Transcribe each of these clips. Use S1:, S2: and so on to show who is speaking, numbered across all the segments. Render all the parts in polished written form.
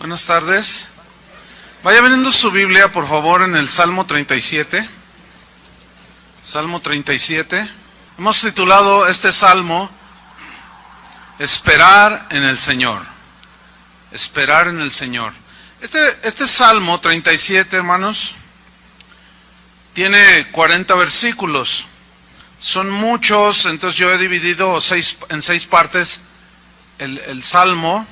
S1: Buenas tardes. Vaya abriendo su Biblia, por favor, en el Salmo 37. Salmo 37. Hemos titulado este salmo Esperar en el Señor. Esperar en el Señor. Este Salmo 37, hermanos, tiene 40 versículos. Son muchos, entonces yo he dividido en seis partes el Salmo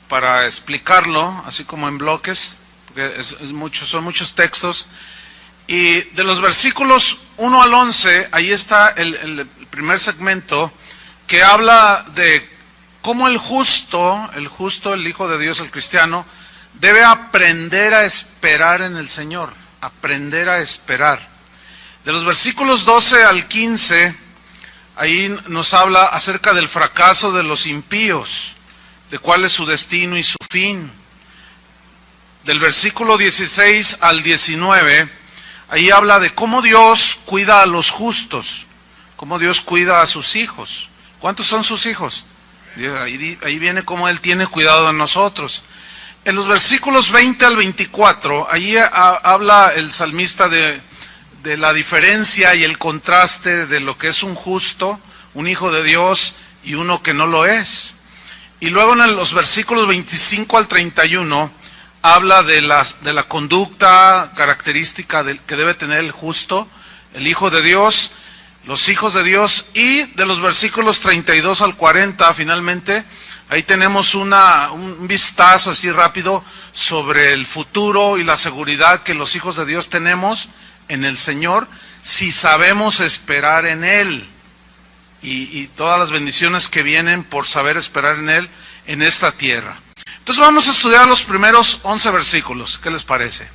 S1: para explicarlo, así como en bloques, porque son muchos textos. Y de los versículos 1 al 11, ahí está el primer segmento que habla de cómo el justo, el Hijo de Dios, el cristiano, debe aprender a esperar en el Señor, aprender a esperar. De los versículos 12 al 15, ahí nos habla acerca del fracaso de los impíos, de cuál es su destino y su fin. Del versículo 16 al 19, ahí habla de cómo Dios cuida a los justos, cómo Dios cuida a sus hijos. ¿Cuántos son sus hijos? Ahí viene cómo Él tiene cuidado de nosotros. En los versículos 20 al 24, ahí habla el salmista de la diferencia y el contraste de lo que es un justo, un hijo de Dios, y uno que no lo es. Y luego en los versículos 25 al 31, habla de la conducta característica que debe tener el justo, el Hijo de Dios, los hijos de Dios, y de los versículos 32 al 40, finalmente, ahí tenemos un vistazo así rápido sobre el futuro y la seguridad que los hijos de Dios tenemos en el Señor, si sabemos esperar en Él, y todas las bendiciones que vienen por saber esperar en Él en esta tierra. Entonces vamos a estudiar los primeros 11 versículos, ¿qué les parece?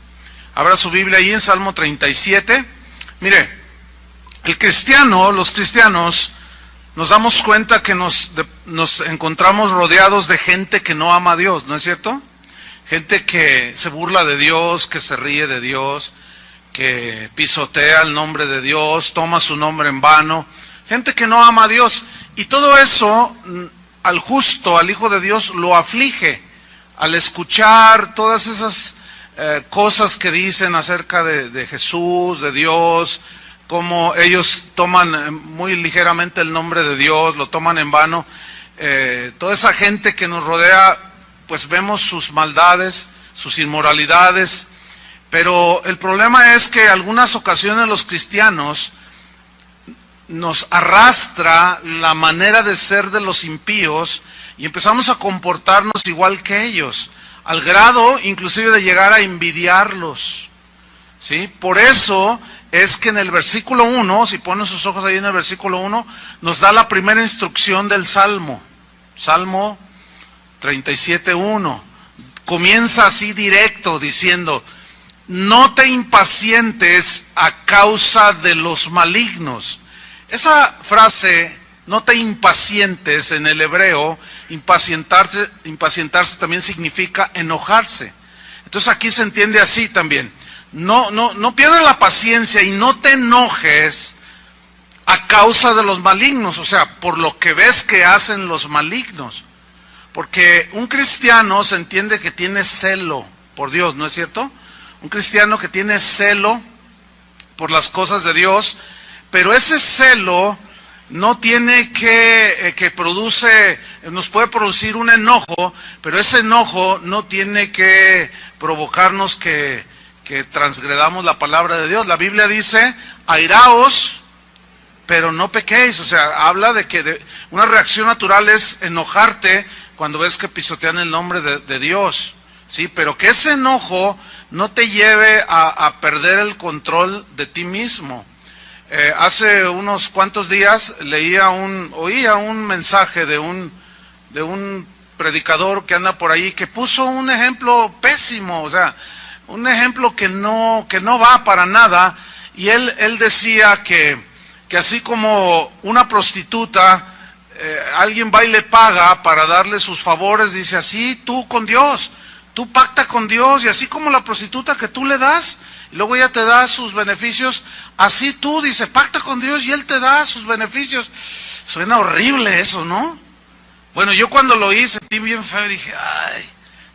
S1: Abra su Biblia ahí en Salmo 37. Mire, los cristianos, nos damos cuenta que nos encontramos rodeados de gente que no ama a Dios, ¿no es cierto? Gente que se burla de Dios, que se ríe de Dios, que pisotea el nombre de Dios, toma su nombre en vano, gente que no ama a Dios. Y todo eso al justo, al Hijo de Dios, lo aflige al escuchar todas esas cosas que dicen acerca de Jesús, de Dios, como ellos toman muy ligeramente el nombre de Dios, lo toman en vano. Toda esa gente que nos rodea, pues vemos sus maldades, sus inmoralidades, pero el problema es que en algunas ocasiones los cristianos nos arrastra la manera de ser de los impíos y empezamos a comportarnos igual que ellos, al grado inclusive de llegar a envidiarlos, ¿sí? Por eso es que en el versículo 1, si ponen sus ojos ahí en el versículo 1, nos da la primera instrucción del Salmo, Salmo 37:1. Comienza así directo diciendo: no te impacientes a causa de los malignos. Esa frase, no te impacientes, en el hebreo, impacientarse también significa enojarse. Entonces aquí se entiende así también. No pierdas la paciencia y no te enojes a causa de los malignos, o sea, por lo que ves que hacen los malignos. Porque un cristiano se entiende que tiene celo por Dios, ¿no es cierto? Un cristiano que tiene celo por las cosas de Dios, pero ese celo no tiene nos puede producir un enojo, pero ese enojo no tiene que provocarnos que transgredamos la palabra de Dios. La Biblia dice: airaos, pero no pequéis. O sea, habla de que una reacción natural es enojarte cuando ves que pisotean el nombre de Dios, ¿sí? Pero que ese enojo no te lleve a perder el control de ti mismo. Hace unos cuantos días oía un mensaje de un predicador que anda por ahí, que puso un ejemplo pésimo, o sea, un ejemplo que no va para nada, y él decía que así como una prostituta, alguien va y le paga para darle sus favores, dice: así tú con Dios, tú pacta con Dios, y así como la prostituta que tú le das, y luego ella te da sus beneficios, así tú, dice, pacta con Dios y Él te da sus beneficios. Suena horrible eso, ¿no? Bueno, yo cuando lo oí sentí bien feo y dije: ay,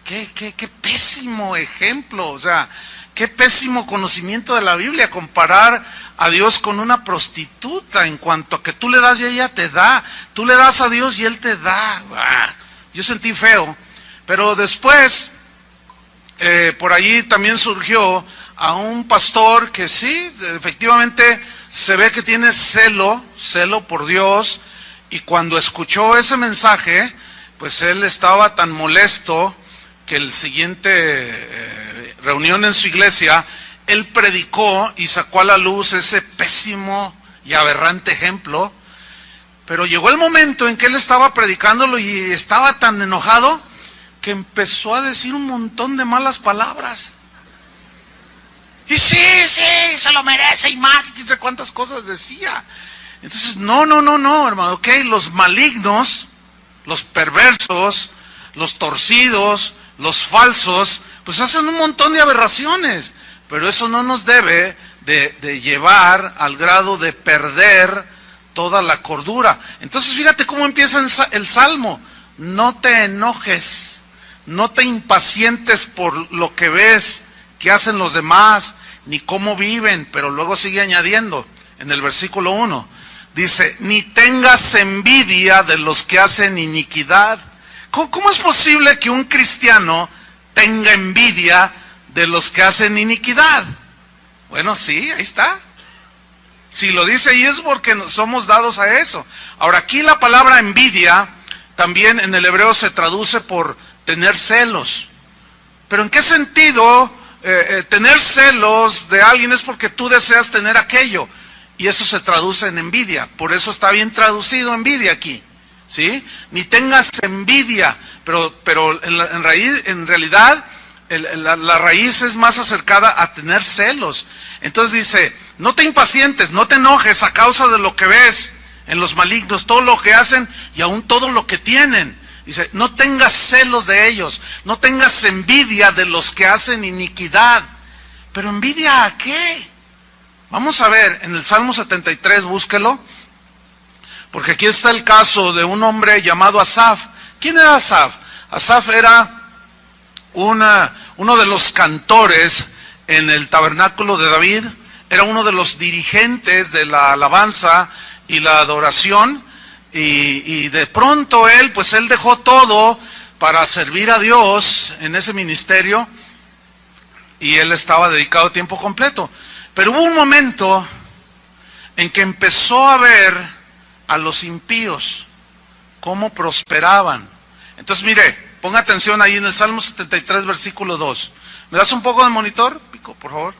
S1: qué pésimo ejemplo, o sea, qué pésimo conocimiento de la Biblia, comparar a Dios con una prostituta, en cuanto a que tú le das y ella te da, tú le das a Dios y Él te da. Yo sentí feo, pero después, por allí también surgió a un pastor que sí, efectivamente se ve que tiene celo por Dios, y cuando escuchó ese mensaje, pues él estaba tan molesto que el siguiente reunión en su iglesia, él predicó y sacó a la luz ese pésimo y aberrante ejemplo. Pero llegó el momento en que él estaba predicándolo y estaba tan enojado que empezó a decir un montón de malas palabras. Y sí, se lo merece y más, y quién sabe cuántas cosas decía. Entonces, no, hermano, ok, los malignos, los perversos, los torcidos, los falsos, pues hacen un montón de aberraciones, pero eso no nos debe de llevar al grado de perder toda la cordura. Entonces, fíjate cómo empieza el Salmo: no te enojes, no te impacientes por lo que ves que hacen los demás, ni cómo viven, pero luego sigue añadiendo en el versículo 1, dice, ni tengas envidia de los que hacen iniquidad. ¿Cómo es posible que un cristiano tenga envidia de los que hacen iniquidad? Bueno, sí, ahí está. Si lo dice ahí es porque somos dados a eso. Ahora, aquí la palabra envidia también en el hebreo se traduce por tener celos. Pero ¿en qué sentido tener celos de alguien? Es porque tú deseas tener aquello. Y eso se traduce en envidia. Por eso está bien traducido envidia aquí. ¿Sí? Ni tengas envidia. Pero en realidad la raíz es más acercada a tener celos. Entonces dice, no te impacientes, no te enojes a causa de lo que ves en los malignos, todo lo que hacen y aún todo lo que tienen. Dice, no tengas celos de ellos, no tengas envidia de los que hacen iniquidad. ¿Pero envidia a qué? Vamos a ver, en el Salmo 73, búsquelo, porque aquí está el caso de un hombre llamado Asaf. ¿Quién era Asaf? Asaf era uno de los cantores en el tabernáculo de David, era uno de los dirigentes de la alabanza y la adoración, y de pronto él dejó todo para servir a Dios en ese ministerio, y él estaba dedicado a tiempo completo. Pero hubo un momento en que empezó a ver a los impíos, cómo prosperaban. Entonces mire, ponga atención ahí en el Salmo 73, versículo 2. ¿Me das un poco de monitor, Pico, por favor?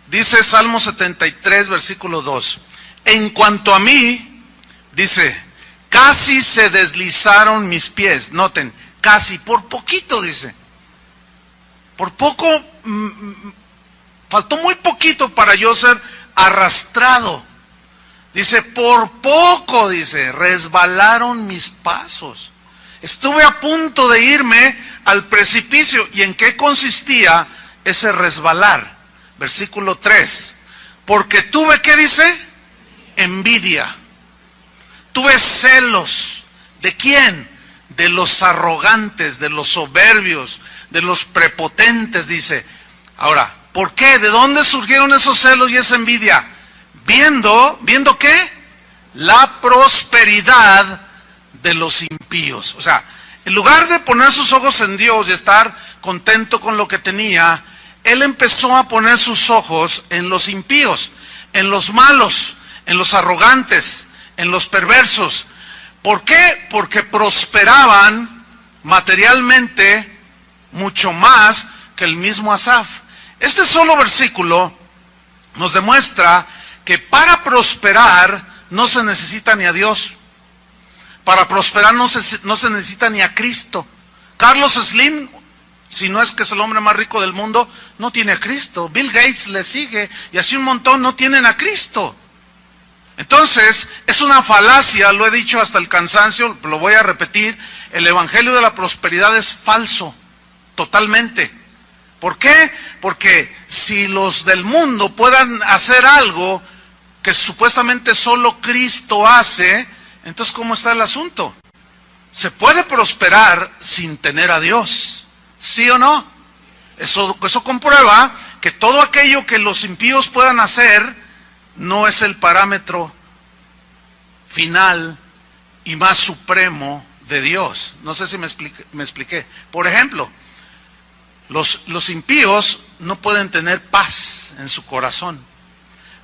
S1: Dice Salmo 73, versículo 2. En cuanto a mí, dice, casi se deslizaron mis pies. Noten, casi, por poquito, dice. Por poco, faltó muy poquito para yo ser arrastrado. Dice, por poco, dice, resbalaron mis pasos. Estuve a punto de irme al precipicio. ¿Y en qué consistía ese resbalar? Versículo 3. Porque tuve, ¿qué dice? Envidia. Tuve celos. ¿De quién? De los arrogantes, de los soberbios, de los prepotentes, dice. Ahora, ¿por qué? ¿De dónde surgieron esos celos y esa envidia? ¿Viendo qué? La prosperidad de los impíos. O sea, en lugar de poner sus ojos en Dios y estar contento con lo que tenía, él empezó a poner sus ojos en los impíos, en los malos, en los arrogantes, en los perversos. ¿Por qué? Porque prosperaban materialmente mucho más que el mismo Asaf. Este solo versículo nos demuestra que para prosperar no se necesita ni a Dios. Para prosperar no se necesita ni a Cristo. Carlos Slim, si no es que es el hombre más rico del mundo, no tiene a Cristo. Bill Gates le sigue y así un montón no tienen a Cristo. Entonces, es una falacia, lo he dicho hasta el cansancio, lo voy a repetir, el evangelio de la prosperidad es falso, totalmente. ¿Por qué? Porque si los del mundo puedan hacer algo que supuestamente solo Cristo hace, entonces ¿cómo está el asunto? Se puede prosperar sin tener a Dios. ¿Sí o no? Eso comprueba que todo aquello que los impíos puedan hacer no es el parámetro final y más supremo de Dios. No sé si me expliqué. Por ejemplo, los impíos no pueden tener paz en su corazón,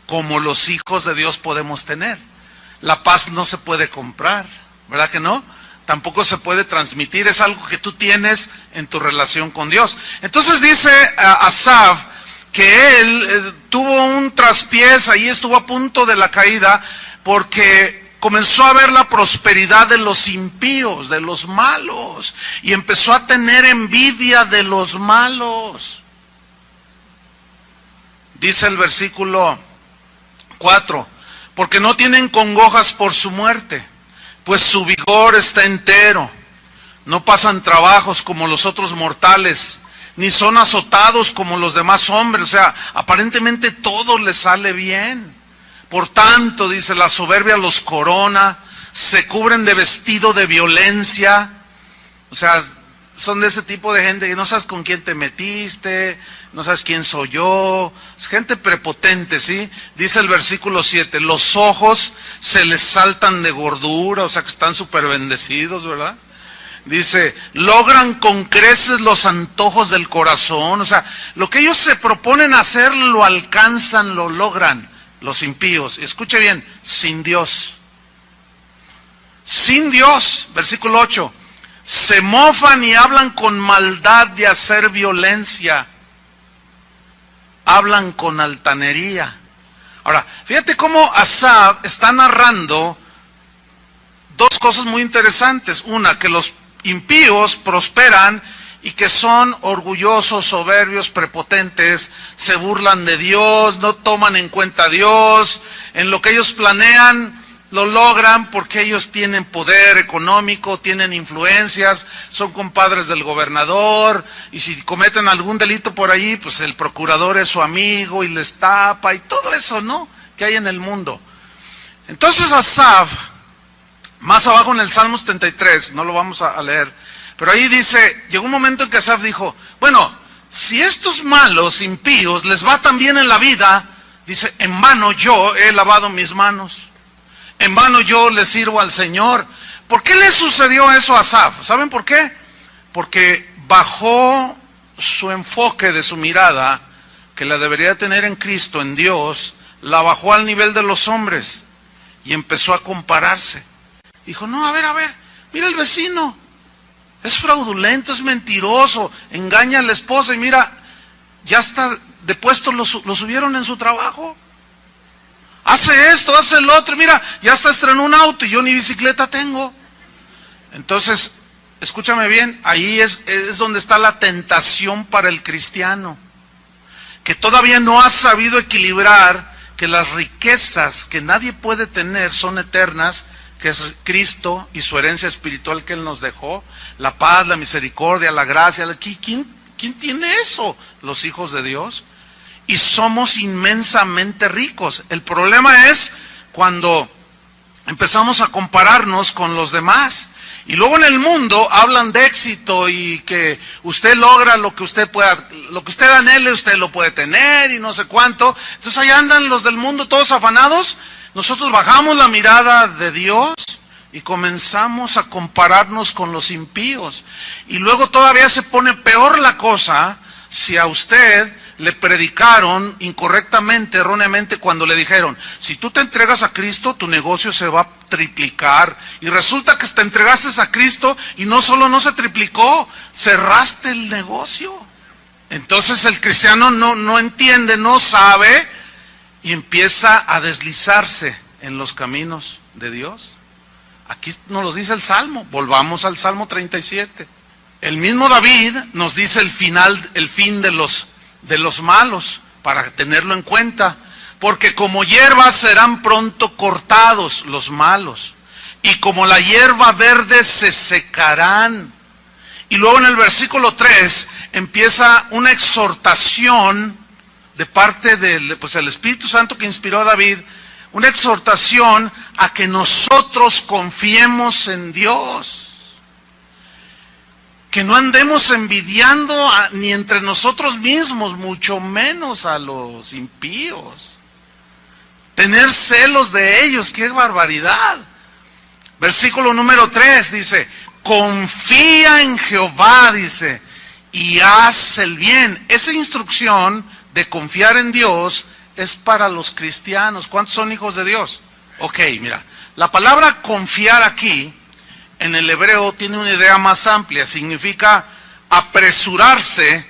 S1: como los hijos de Dios podemos tener. La paz no se puede comprar, ¿verdad que no? Tampoco se puede transmitir, es algo que tú tienes en tu relación con Dios. Entonces dice Asaf que él tuvo un traspiés, ahí estuvo a punto de la caída, porque comenzó a ver la prosperidad de los impíos, de los malos, y empezó a tener envidia de los malos. Dice el versículo 4, porque no tienen congojas por su muerte, pues su vigor está entero. No pasan trabajos como los otros mortales, ni son azotados como los demás hombres. O sea, aparentemente todo les sale bien. Por tanto, dice, la soberbia los corona, se cubren de vestido de violencia. O sea, son de ese tipo de gente que no sabes con quién te metiste, no sabes quién soy yo. Es gente prepotente, ¿sí? Dice el versículo 7, los ojos se les saltan de gordura, o sea que están súper bendecidos, ¿verdad? Dice, logran con creces los antojos del corazón. O sea, lo que ellos se proponen hacer lo alcanzan, lo logran. Los impíos, escuche bien, sin Dios. Sin Dios, versículo 8. Se mofan y hablan con maldad de hacer violencia. Hablan con altanería. Ahora, fíjate cómo Asaf está narrando dos cosas muy interesantes. Una, que los impíos prosperan y que son orgullosos, soberbios, prepotentes, se burlan de Dios, no toman en cuenta a Dios, en lo que ellos planean lo logran porque ellos tienen poder económico, tienen influencias, son compadres del gobernador, y si cometen algún delito por ahí, pues el procurador es su amigo y les tapa, y todo eso, ¿no?, que hay en el mundo. Entonces Asaf, más abajo en el Salmo 73, no lo vamos a leer, pero ahí dice, llegó un momento en que Asaf dijo, bueno, si estos malos, impíos, les va tan bien en la vida, dice, en vano yo he lavado mis manos, en vano yo le sirvo al Señor. ¿Por qué le sucedió eso a Asaf? ¿Saben por qué? Porque bajó su enfoque de su mirada, que la debería tener en Cristo, en Dios, la bajó al nivel de los hombres y empezó a compararse. Dijo, no, a ver, mira el vecino. Es fraudulento, es mentiroso, engaña a la esposa y mira, ya está de puesto, lo subieron en su trabajo. Hace esto, hace el otro, mira, ya está estrenó un auto y yo ni bicicleta tengo. Entonces, escúchame bien, ahí es donde está la tentación para el cristiano, que todavía no ha sabido equilibrar que las riquezas que nadie puede tener son eternas, que es Cristo y su herencia espiritual que Él nos dejó, la paz, la misericordia, la gracia. ¿Quién tiene eso? Los hijos de Dios. Y somos inmensamente ricos. El problema es cuando empezamos a compararnos con los demás. Y luego en el mundo hablan de éxito y que usted logra lo que usted pueda, lo que usted anhele, usted lo puede tener y no sé cuánto. Entonces ahí andan los del mundo todos afanados. Nosotros bajamos la mirada de Dios y comenzamos a compararnos con los impíos. Y luego todavía se pone peor la cosa si a usted le predicaron incorrectamente, erróneamente, cuando le dijeron, si tú te entregas a Cristo, tu negocio se va a triplicar. Y resulta que te entregaste a Cristo y no solo no se triplicó, cerraste el negocio. Entonces el cristiano no entiende, no sabe, y empieza a deslizarse en los caminos de Dios. Aquí nos lo dice el Salmo. Volvamos al Salmo 37. El mismo David nos dice el fin de los malos, para tenerlo en cuenta. Porque como hierba serán pronto cortados los malos, y como la hierba verde se secarán. Y luego en el versículo 3 empieza una exhortación de parte del el Espíritu Santo que inspiró a David, una exhortación a que nosotros confiemos en Dios. que no andemos envidiando ni entre nosotros mismos, mucho menos a los impíos. Tener celos de ellos, qué barbaridad. Versículo número 3 dice, confía en Jehová, dice, y haz el bien. Esa instrucción de confiar en Dios es para los cristianos. ¿Cuántos son hijos de Dios? Ok, mira, la palabra confiar aquí, en el hebreo, tiene una idea más amplia. Significa apresurarse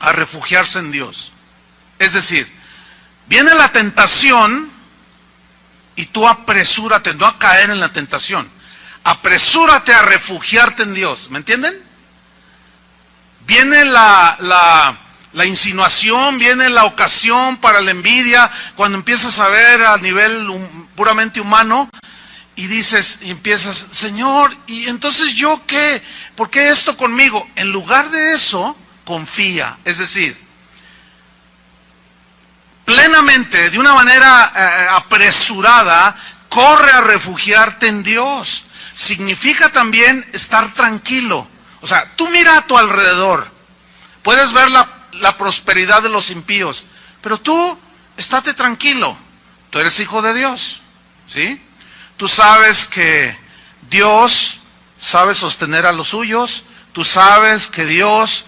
S1: a refugiarse en Dios. Es decir, viene la tentación y tú apresúrate, no a caer en la tentación. Apresúrate a refugiarte en Dios. ¿Me entienden? Viene la insinuación, viene la ocasión para la envidia, cuando empiezas a ver a nivel puramente humano, y dices, y empiezas, Señor, ¿y entonces yo qué? ¿Por qué esto conmigo? En lugar de eso, confía. Es decir, plenamente, de una manera apresurada, corre a refugiarte en Dios. Significa también estar tranquilo. O sea, tú mira a tu alrededor, puedes ver la prosperidad de los impíos, pero tú, estate tranquilo, tú eres hijo de Dios, ¿sí? Tú sabes que Dios sabe sostener a los suyos, tú sabes que Dios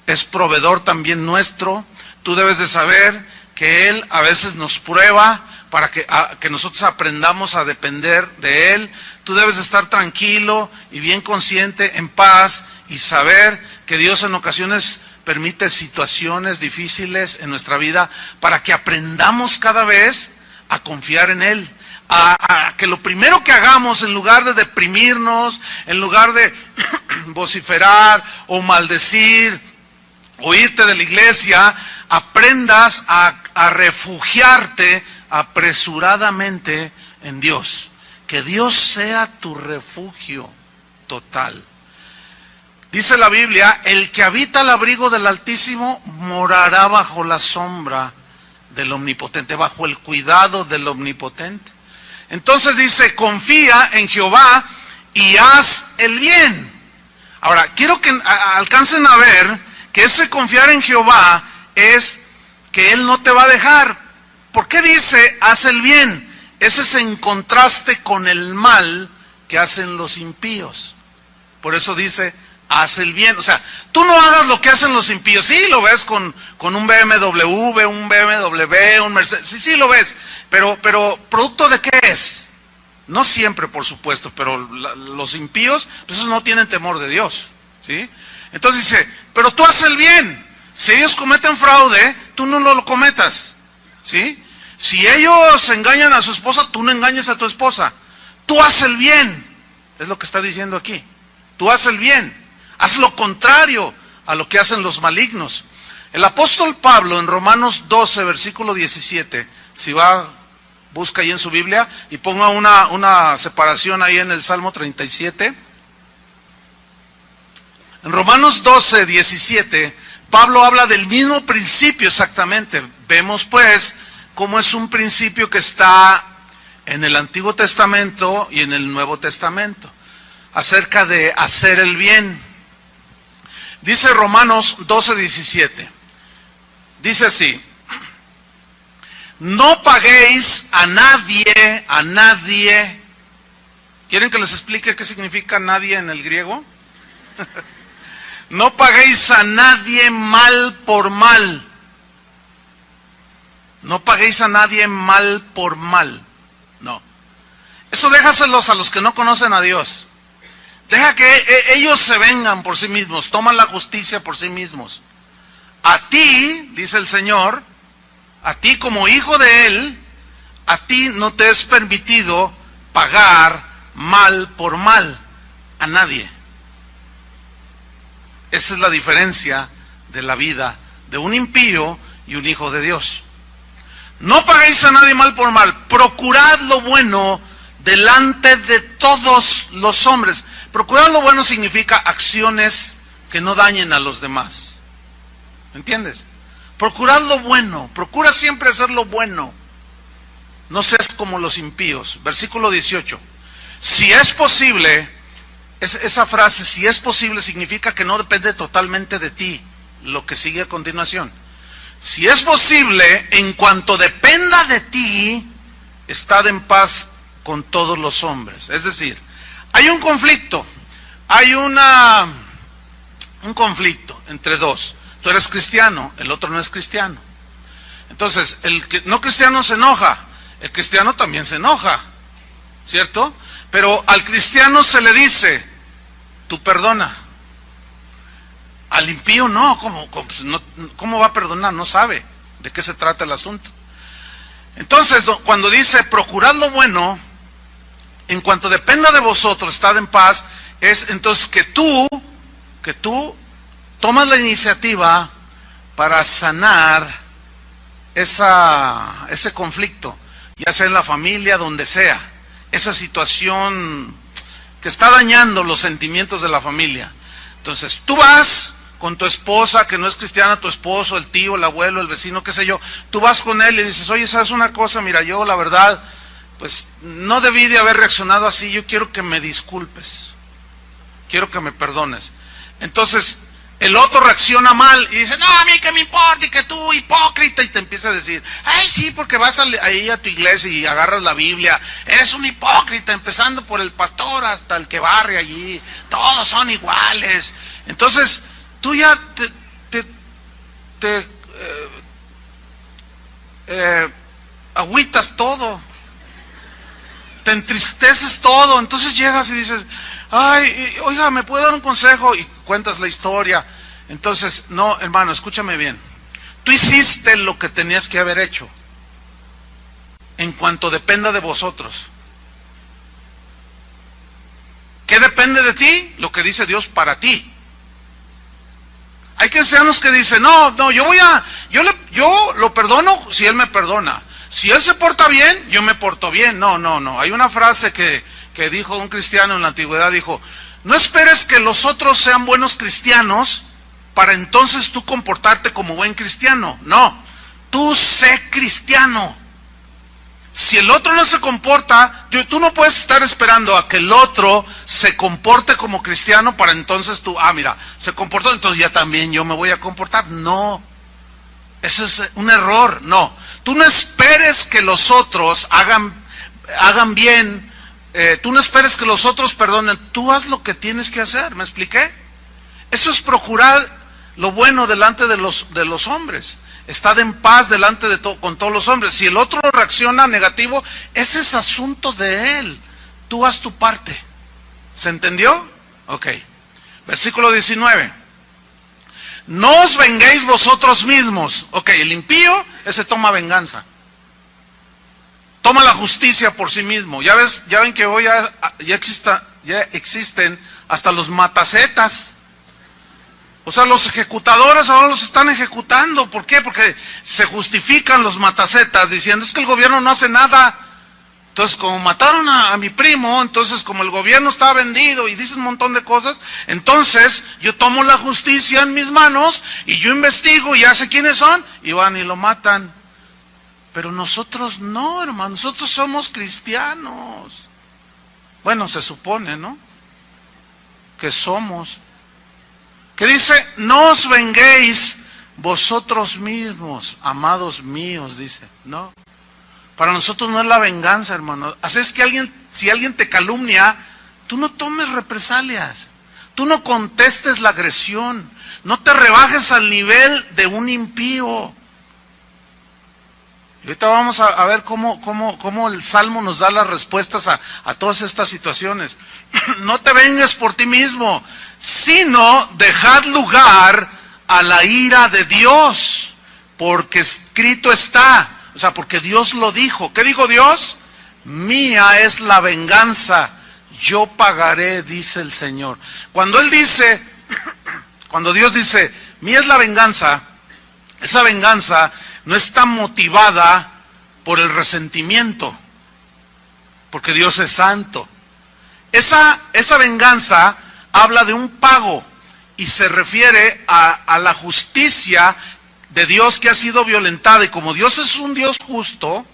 S1: es proveedor también nuestro, tú debes de saber que Él a veces nos prueba para que nosotros aprendamos a depender de Él. Tú debes de estar tranquilo y bien consciente, en paz, y saber que Dios en ocasiones permite situaciones difíciles en nuestra vida para que aprendamos cada vez a confiar en Él. A que lo primero que hagamos, en lugar de deprimirnos, en lugar de vociferar o maldecir o irte de la iglesia, aprendas a refugiarte apresuradamente en Dios. Que Dios sea tu refugio total. Dice la Biblia, el que habita al abrigo del Altísimo morará bajo la sombra del Omnipotente, bajo el cuidado del Omnipotente. Entonces dice, confía en Jehová y haz el bien. Ahora, quiero que alcancen a ver que ese confiar en Jehová es que Él no te va a dejar. ¿Por qué dice, haz el bien? Ese es en contraste con el mal que hacen los impíos. Por eso dice, haz el bien. O sea, tú no hagas lo que hacen los impíos. Sí, lo ves con un BMW, un BMW, un Mercedes. Sí, lo ves. Pero ¿producto de qué es? No siempre, por supuesto, pero los impíos, pues esos no tienen temor de Dios, ¿sí? Entonces dice, pero tú haz el bien. Si ellos cometen fraude, tú no lo cometas, ¿sí? Si ellos engañan a su esposa, tú no engañes a tu esposa. Tú haz el bien. Es lo que está diciendo aquí. Tú haz el bien. Haz lo contrario a lo que hacen los malignos. El apóstol Pablo en Romanos 12, versículo 17, si va, busca ahí en su Biblia y ponga una separación ahí en el Salmo 37. En Romanos 12, 17, Pablo habla del mismo principio exactamente. Vemos pues cómo es un principio que está en el Antiguo Testamento y en el Nuevo Testamento, acerca de hacer el bien. Dice Romanos 12, 17, dice así, no paguéis a nadie. ¿Quieren que les explique qué significa nadie en el griego? No paguéis a nadie mal por mal. No paguéis a nadie mal por mal. No. Eso déjaselos a los que no conocen a Dios. Deja que ellos se vengan por sí mismos, toman la justicia por sí mismos. A ti, dice el Señor, a ti como hijo de Él, a ti no te es permitido pagar mal por mal a nadie. Esa es la diferencia de la vida de un impío y un hijo de Dios. No paguéis a nadie mal por mal, procurad lo bueno delante de todos los hombres. Procurar lo bueno significa acciones que no dañen a los demás. ¿Entiendes? Procurad lo bueno, procura siempre hacer lo bueno. No seas como los impíos. Versículo 18. Si es posible, esa frase, si es posible, significa que no depende totalmente de ti, lo que sigue a continuación. Si es posible, en cuanto dependa de ti, estad en paz con todos los hombres. Es decir, hay un conflicto, hay un conflicto entre dos. Tú eres cristiano, el otro no es cristiano. Entonces, el no cristiano se enoja, el cristiano también se enoja, ¿cierto? Pero al cristiano se le dice, tú perdona. Al impío no, ¿cómo va a perdonar? No sabe de qué se trata el asunto. Entonces, cuando dice, procurad lo bueno, en cuanto dependa de vosotros, estad en paz, es entonces que tú tomas la iniciativa para sanar ese conflicto, ya sea en la familia, donde sea, esa situación que está dañando los sentimientos de la familia. Entonces, tú vas con tu esposa, que no es cristiana, tu esposo, el tío, el abuelo, el vecino, qué sé yo, tú vas con él y dices, oye, ¿sabes una cosa? Mira, yo la verdad, pues no debí de haber reaccionado así, yo quiero que me disculpes, quiero que me perdones. Entonces, el otro reacciona mal y dice, no, a mí que me importa, y que tú, hipócrita, y te empieza a decir, ay, sí, porque vas ahí a tu iglesia y agarras la Biblia, eres un hipócrita, empezando por el pastor hasta el que barre allí, todos son iguales. Entonces, tú ya agüitas todo, te entristeces todo, entonces llegas y dices, ay, oiga, ¿me puede dar un consejo? Y cuentas la historia. Entonces, no, hermano, escúchame bien, tú hiciste lo que tenías que haber hecho, en cuanto dependa de vosotros. ¿Qué depende de ti? Lo que dice Dios para ti. Hay cristianos que dicen, no, yo lo perdono si Él me perdona. Si Él se porta bien, yo me porto bien. No. Hay una frase que dijo un cristiano en la antigüedad, dijo, no esperes que los otros sean buenos cristianos para entonces tú comportarte como buen cristiano. No, tú sé cristiano. Si el otro no se comporta, tú no puedes estar esperando a que el otro se comporte como cristiano para entonces tú, mira, se comportó, entonces ya también yo me voy a comportar. No, eso es un error. No, tú no esperes que los otros hagan bien, tú no esperes que los otros perdonen, tú haz lo que tienes que hacer. ¿Me expliqué? Eso es procurar lo bueno delante de los hombres. Estad en paz delante con todos los hombres. Si el otro reacciona negativo, ese es asunto de él. Tú haz tu parte. ¿Se entendió? Ok. Versículo 19. No os venguéis vosotros mismos. Ok, el impío, ese toma venganza. Toma la justicia por sí mismo. Ya ven que hoy ya existen hasta los matacetas. O sea, los ejecutadores ahora los están ejecutando. ¿Por qué? Porque se justifican los matacetas diciendo, es que el gobierno no hace nada. Entonces, como mataron a mi primo, entonces como el gobierno está vendido y dice un montón de cosas, entonces yo tomo la justicia en mis manos y yo investigo y ya sé quiénes son y van y lo matan. Pero nosotros no, hermano, nosotros somos cristianos. Bueno, se supone, ¿no? Que somos. Que dice, no os venguéis vosotros mismos, amados míos, dice. No, para nosotros no es la venganza, hermano. Así es que si alguien te calumnia, tú no tomes represalias, tú no contestes la agresión, no te rebajes al nivel de un impío. Y ahorita vamos a ver cómo el Salmo nos da las respuestas a todas estas situaciones. No te vengues por ti mismo, sino dejad lugar a la ira de Dios, porque escrito está, o sea, porque Dios lo dijo. ¿Qué dijo Dios? Mía es la venganza, yo pagaré, dice el Señor. Cuando Dios dice, mía es la venganza, esa venganza no está motivada por el resentimiento, porque Dios es santo. Esa venganza habla de un pago y se refiere a la justicia de Dios que ha sido violentada. Y como Dios es un Dios justo,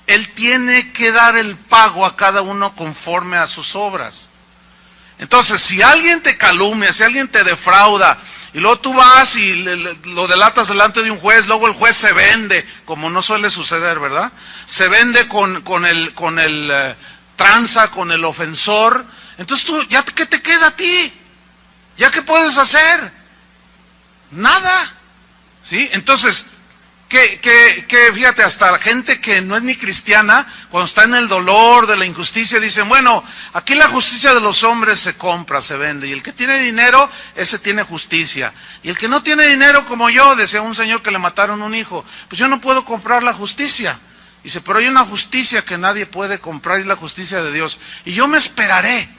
S1: Él tiene que dar el pago a cada uno conforme a sus obras. Entonces, si alguien te calumnia, si alguien te defrauda, y luego tú vas y lo delatas delante de un juez, luego el juez se vende, como no suele suceder, ¿verdad? Se vende con el tranza, con el ofensor. Entonces tú, ¿ya qué te queda a ti? ¿Ya qué puedes hacer? Nada. ¿Sí? Entonces, fíjate, hasta la gente que no es ni cristiana, cuando está en el dolor de la injusticia, dicen, bueno, aquí la justicia de los hombres se compra, se vende, y el que tiene dinero, ese tiene justicia. Y el que no tiene dinero, como yo, decía un señor que le mataron un hijo, pues yo no puedo comprar la justicia. Dice, pero hay una justicia que nadie puede comprar, y es la justicia de Dios. Y yo me esperaré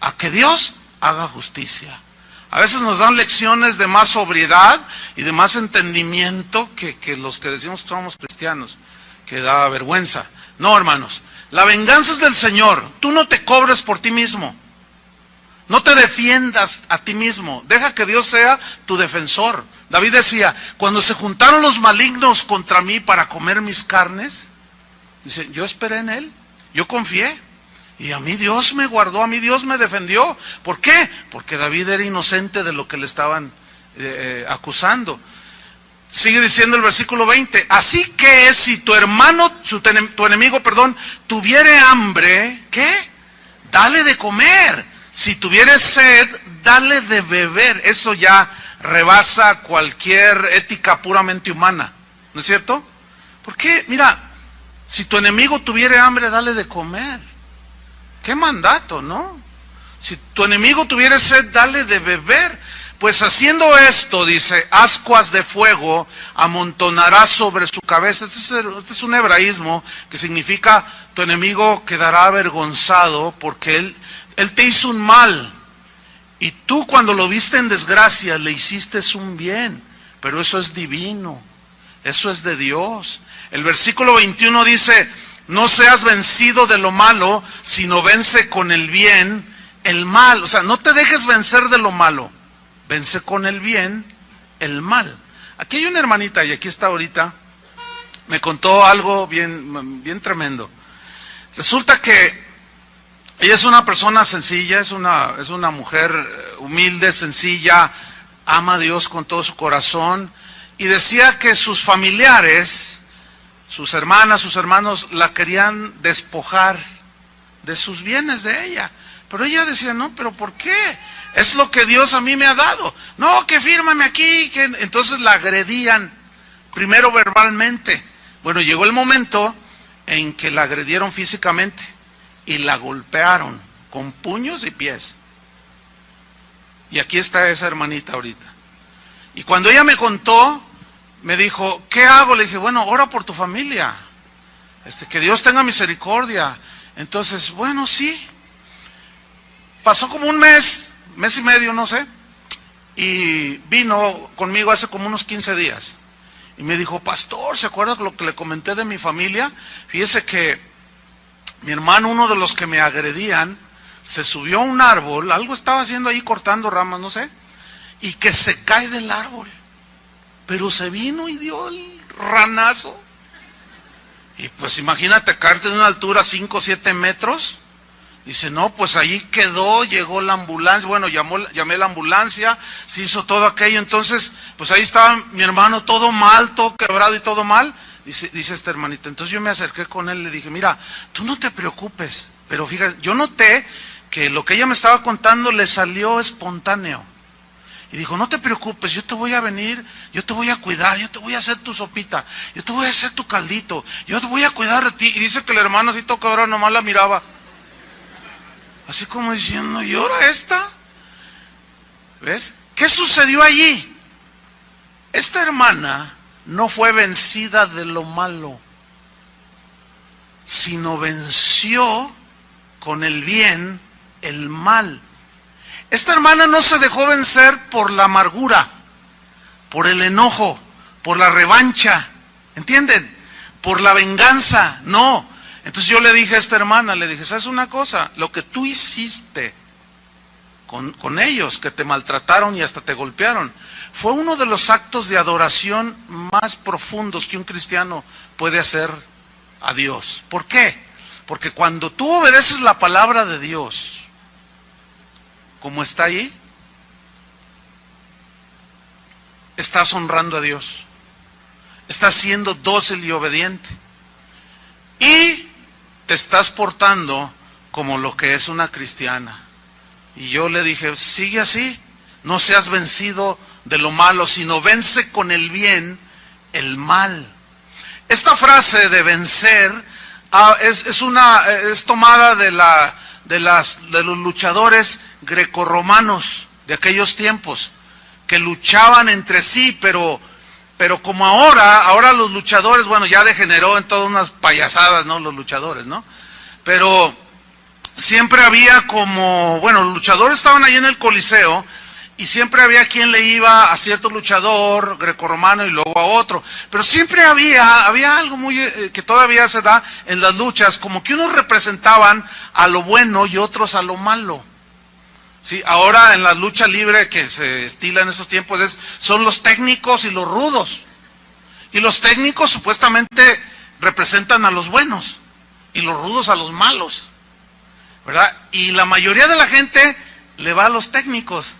S1: a que Dios haga justicia. A veces nos dan lecciones de más sobriedad y de más entendimiento que los que decimos que somos cristianos, que da vergüenza. No, hermanos, la venganza es del Señor. Tú no te cobres por ti mismo. No te defiendas a ti mismo. Deja que Dios sea tu defensor. David decía, cuando se juntaron los malignos contra mí para comer mis carnes, dice, yo esperé en Él, yo confié. Y a mí Dios me guardó, a mí Dios me defendió. ¿Por qué? Porque David era inocente de lo que le estaban acusando. Sigue diciendo el versículo 20. Así que si tu hermano, tu enemigo, tuviere hambre, ¿qué? Dale de comer. Si tuviere sed, dale de beber. Eso ya rebasa cualquier ética puramente humana. ¿No es cierto? ¿Por qué? Mira, si tu enemigo tuviere hambre, dale de comer. ¡Qué mandato!, ¿no? Si tu enemigo tuviera sed, dale de beber. Pues haciendo esto, dice, ascuas de fuego amontonarás sobre su cabeza. Este es un hebraísmo que significa tu enemigo quedará avergonzado porque él te hizo un mal. Y tú cuando lo viste en desgracia le hiciste un bien. Pero eso es divino. Eso es de Dios. El versículo 21 dice, no seas vencido de lo malo, sino vence con el bien el mal. O sea, no te dejes vencer de lo malo. Vence con el bien el mal. Aquí hay una hermanita, y aquí está ahorita, me contó algo bien tremendo. Resulta que ella es una persona sencilla, es una mujer humilde, sencilla, ama a Dios con todo su corazón, y decía que sus familiares, sus hermanas, sus hermanos, la querían despojar de sus bienes de ella. Pero ella decía, no, pero ¿por qué? Es lo que Dios a mí me ha dado. No, que fírmame aquí. Entonces la agredían, primero verbalmente. Bueno, llegó el momento en que la agredieron físicamente y la golpearon con puños y pies. Y aquí está esa hermanita ahorita. Y cuando ella me contó, me dijo, ¿qué hago? Le dije, bueno, ora por tu familia, que Dios tenga misericordia. Entonces, bueno, sí. Pasó como un mes y medio, no sé, y vino conmigo hace como unos 15 días. Y me dijo, pastor, ¿se acuerda lo que le comenté de mi familia? Fíjese que mi hermano, uno de los que me agredían, se subió a un árbol, algo estaba haciendo ahí cortando ramas, no sé, y que se cae del árbol. Pero se vino y dio el ranazo. Y pues imagínate caerte de una altura 5 o 7 metros. Dice, no, pues ahí quedó, llegó la ambulancia. Bueno, llamé a la ambulancia, se hizo todo aquello. Entonces, pues ahí estaba mi hermano todo mal, todo quebrado y todo mal. Dice esta hermanita. Entonces yo me acerqué con él y le dije, mira, tú no te preocupes. Pero fíjate, yo noté que lo que ella me estaba contando le salió espontáneo. Y dijo, no te preocupes, yo te voy a venir, yo te voy a cuidar, yo te voy a hacer tu sopita, yo te voy a hacer tu caldito, yo te voy a cuidar de ti. Y dice que el hermano así todo cabrón, nomás la miraba. Así como diciendo, ¿y ahora esta? ¿Ves? ¿Qué sucedió allí? Esta hermana no fue vencida de lo malo, sino venció con el bien el mal. Esta hermana no se dejó vencer por la amargura, por el enojo, por la revancha, ¿entienden? Por la venganza, no. Entonces yo le dije a esta hermana, le dije, ¿sabes una cosa? Lo que tú hiciste con ellos, que te maltrataron y hasta te golpearon, fue uno de los actos de adoración más profundos que un cristiano puede hacer a Dios. ¿Por qué? Porque cuando tú obedeces la palabra de Dios, como está ahí, estás honrando a Dios, estás siendo dócil y obediente, y te estás portando como lo que es una cristiana. Y yo le dije, sigue así, no seas vencido de lo malo, sino vence con el bien el mal. Esta frase de vencer es tomada de los luchadores grecorromanos de aquellos tiempos, que luchaban entre sí, pero como ahora los luchadores, bueno, ya degeneró en todas unas payasadas, ¿no? Los luchadores, ¿no? Pero siempre había como, bueno, los luchadores estaban ahí en el Coliseo, y siempre había quien le iba a cierto luchador grecorromano y luego a otro. Pero siempre había algo muy que todavía se da en las luchas, como que unos representaban a lo bueno y otros a lo malo. Sí, ahora en la lucha libre que se estila en esos tiempos son los técnicos y los rudos. Y los técnicos supuestamente representan a los buenos y los rudos a los malos, ¿verdad? Y la mayoría de la gente le va a los técnicos,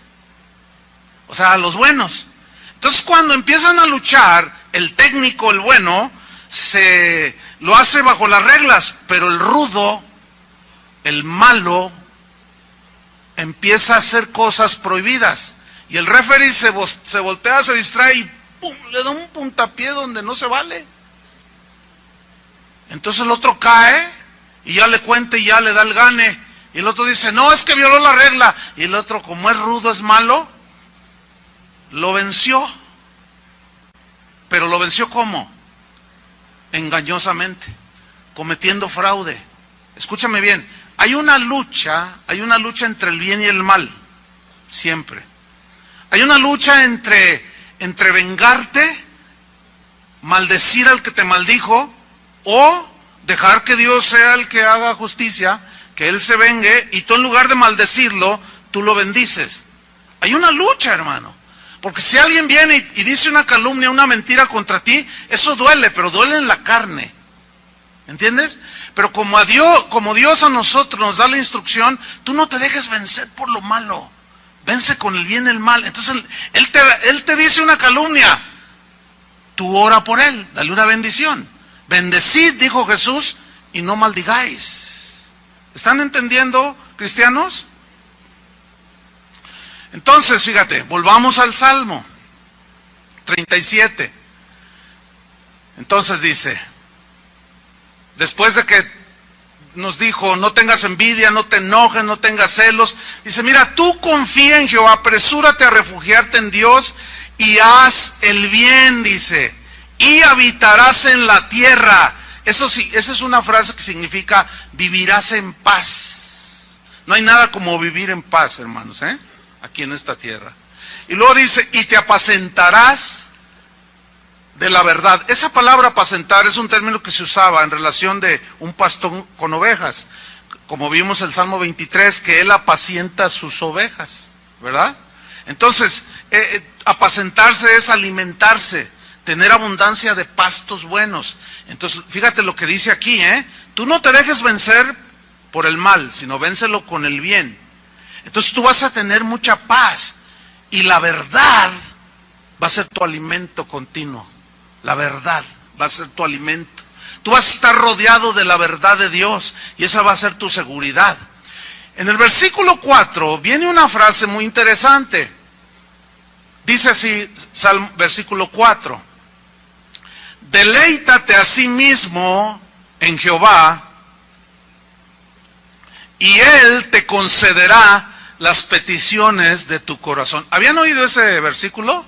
S1: o sea, a los buenos. Entonces cuando empiezan a luchar, el técnico, el bueno, lo hace bajo las reglas, pero el rudo, el malo, empieza a hacer cosas prohibidas. Y el referee se voltea, se distrae y ¡pum!, le da un puntapié donde no se vale. Entonces el otro cae y ya le cuenta y ya le da el gane. Y el otro dice, no, es que violó la regla. Y el otro, como es rudo, es malo, lo venció. Pero lo venció ¿cómo? Engañosamente, cometiendo fraude. Escúchame bien, hay una lucha entre el bien y el mal, siempre. Hay una lucha entre vengarte, maldecir al que te maldijo, o dejar que Dios sea el que haga justicia, que Él se vengue, y tú en lugar de maldecirlo, tú lo bendices. Hay una lucha, hermano. Porque si alguien viene y dice una calumnia, una mentira contra ti, eso duele, pero duele en la carne. ¿Entiendes? Pero como Dios a nosotros nos da la instrucción, tú no te dejes vencer por lo malo. Vence con el bien el mal. Entonces Él te dice una calumnia, tú ora por él, dale una bendición. Bendecid, dijo Jesús, y no maldigáis. ¿Están entendiendo, cristianos? Entonces, fíjate, volvamos al Salmo 37. Entonces dice, después de que nos dijo, no tengas envidia, no te enojes, no tengas celos, dice, mira, tú confía en Jehová, apresúrate a refugiarte en Dios y haz el bien, dice, y habitarás en la tierra. Eso sí, esa es una frase que significa vivirás en paz. No hay nada como vivir en paz, hermanos, aquí en esta tierra. Y luego dice, y te apacentarás de la verdad. Esa palabra apacentar es un término que se usaba en relación de un pastor con ovejas, como vimos el Salmo 23, que él apacienta sus ovejas, ¿verdad? Entonces, apacentarse es alimentarse, tener abundancia de pastos buenos. Entonces, fíjate lo que dice aquí, tú no te dejes vencer por el mal, sino vénselo con el bien. Entonces tú vas a tener mucha paz, y la verdad va a ser tu alimento continuo. La verdad va a ser tu alimento. Tú vas a estar rodeado de la verdad de Dios, y esa va a ser tu seguridad. En el versículo 4 viene una frase muy interesante. Dice así, versículo 4. Deleítate a sí mismo en Jehová, y Él te concederá las peticiones de tu corazón. ¿Habían oído ese versículo?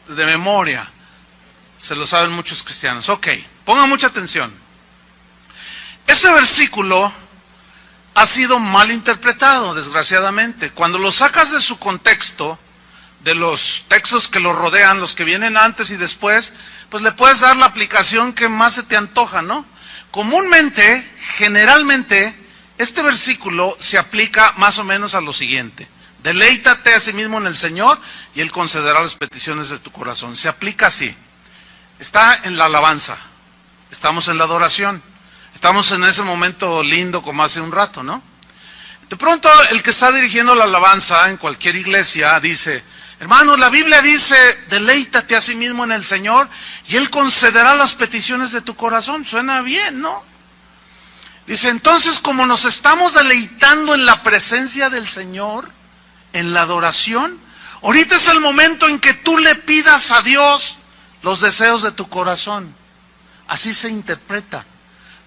S1: De memoria. Se lo saben muchos cristianos. Ok, pongan mucha atención. Ese versículo ha sido mal interpretado, desgraciadamente. Cuando lo sacas de su contexto, de los textos que lo rodean, los que vienen antes y después, pues le puedes dar la aplicación que más se te antoja, ¿no? Comúnmente, generalmente, este versículo se aplica más o menos a lo siguiente: deleítate a sí mismo en el Señor y Él concederá las peticiones de tu corazón. Se aplica así. Está en la alabanza, estamos en la adoración, estamos en ese momento lindo como hace un rato, ¿no? De pronto el que está dirigiendo la alabanza en cualquier iglesia dice: hermanos, la Biblia dice, deleítate a sí mismo en el Señor y Él concederá las peticiones de tu corazón. Suena bien, ¿no? Dice, entonces, como nos estamos deleitando en la presencia del Señor, en la adoración, ahorita es el momento en que tú le pidas a Dios los deseos de tu corazón. Así se interpreta.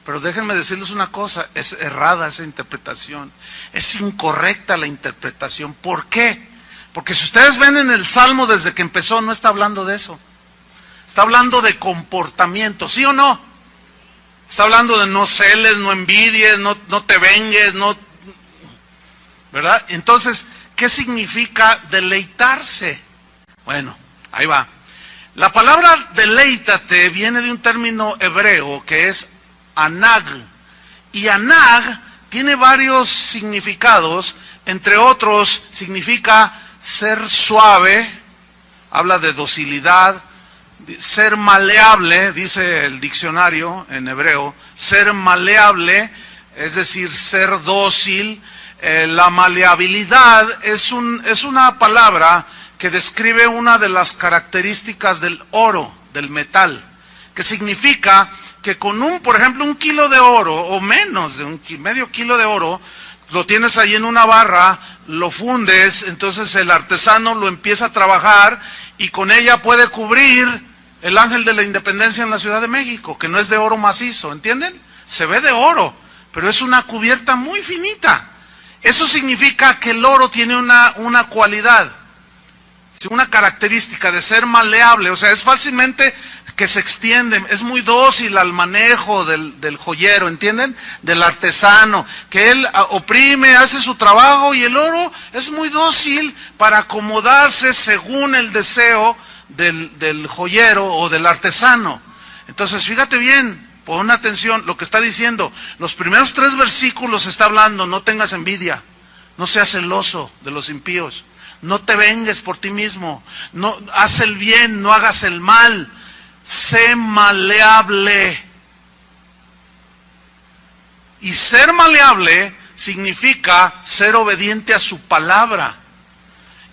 S1: Pero déjenme decirles una cosa, es errada esa interpretación, es incorrecta la interpretación. ¿Por qué? Porque si ustedes ven en el Salmo desde que empezó, no está hablando de eso. Está hablando de comportamiento, ¿sí o no? Está hablando de no celes, no envidies, no te vengues, no, ¿verdad? Entonces, ¿qué significa deleitarse? Bueno, ahí va. La palabra deleítate viene de un término hebreo que es anag. Y anag tiene varios significados, entre otros significa ser suave, habla de docilidad, ser maleable, dice el diccionario en hebreo, ser maleable, es decir, ser dócil. La maleabilidad es una palabra que describe una de las características del oro, del metal, que significa que con por ejemplo, 1 kilo de oro, o menos de medio kilo de oro, lo tienes ahí en una barra, lo fundes, entonces el artesano lo empieza a trabajar y con ella puede cubrir el ángel de la independencia en la Ciudad de México, que no es de oro macizo, ¿entienden? Se ve de oro, pero es una cubierta muy finita. Eso significa que el oro tiene una cualidad, una característica de ser maleable, o sea, es fácilmente que se extiende, es muy dócil al manejo del joyero, ¿entienden? Del artesano, que él oprime, hace su trabajo, y el oro es muy dócil para acomodarse según el deseo del joyero o del artesano. Entonces, fíjate bien, pon atención, lo que está diciendo, los primeros 3 versículos está hablando, no tengas envidia, no seas celoso de los impíos, no te vengues por ti mismo, no haz el bien, no hagas el mal, sé maleable. Y ser maleable significa ser obediente a su palabra.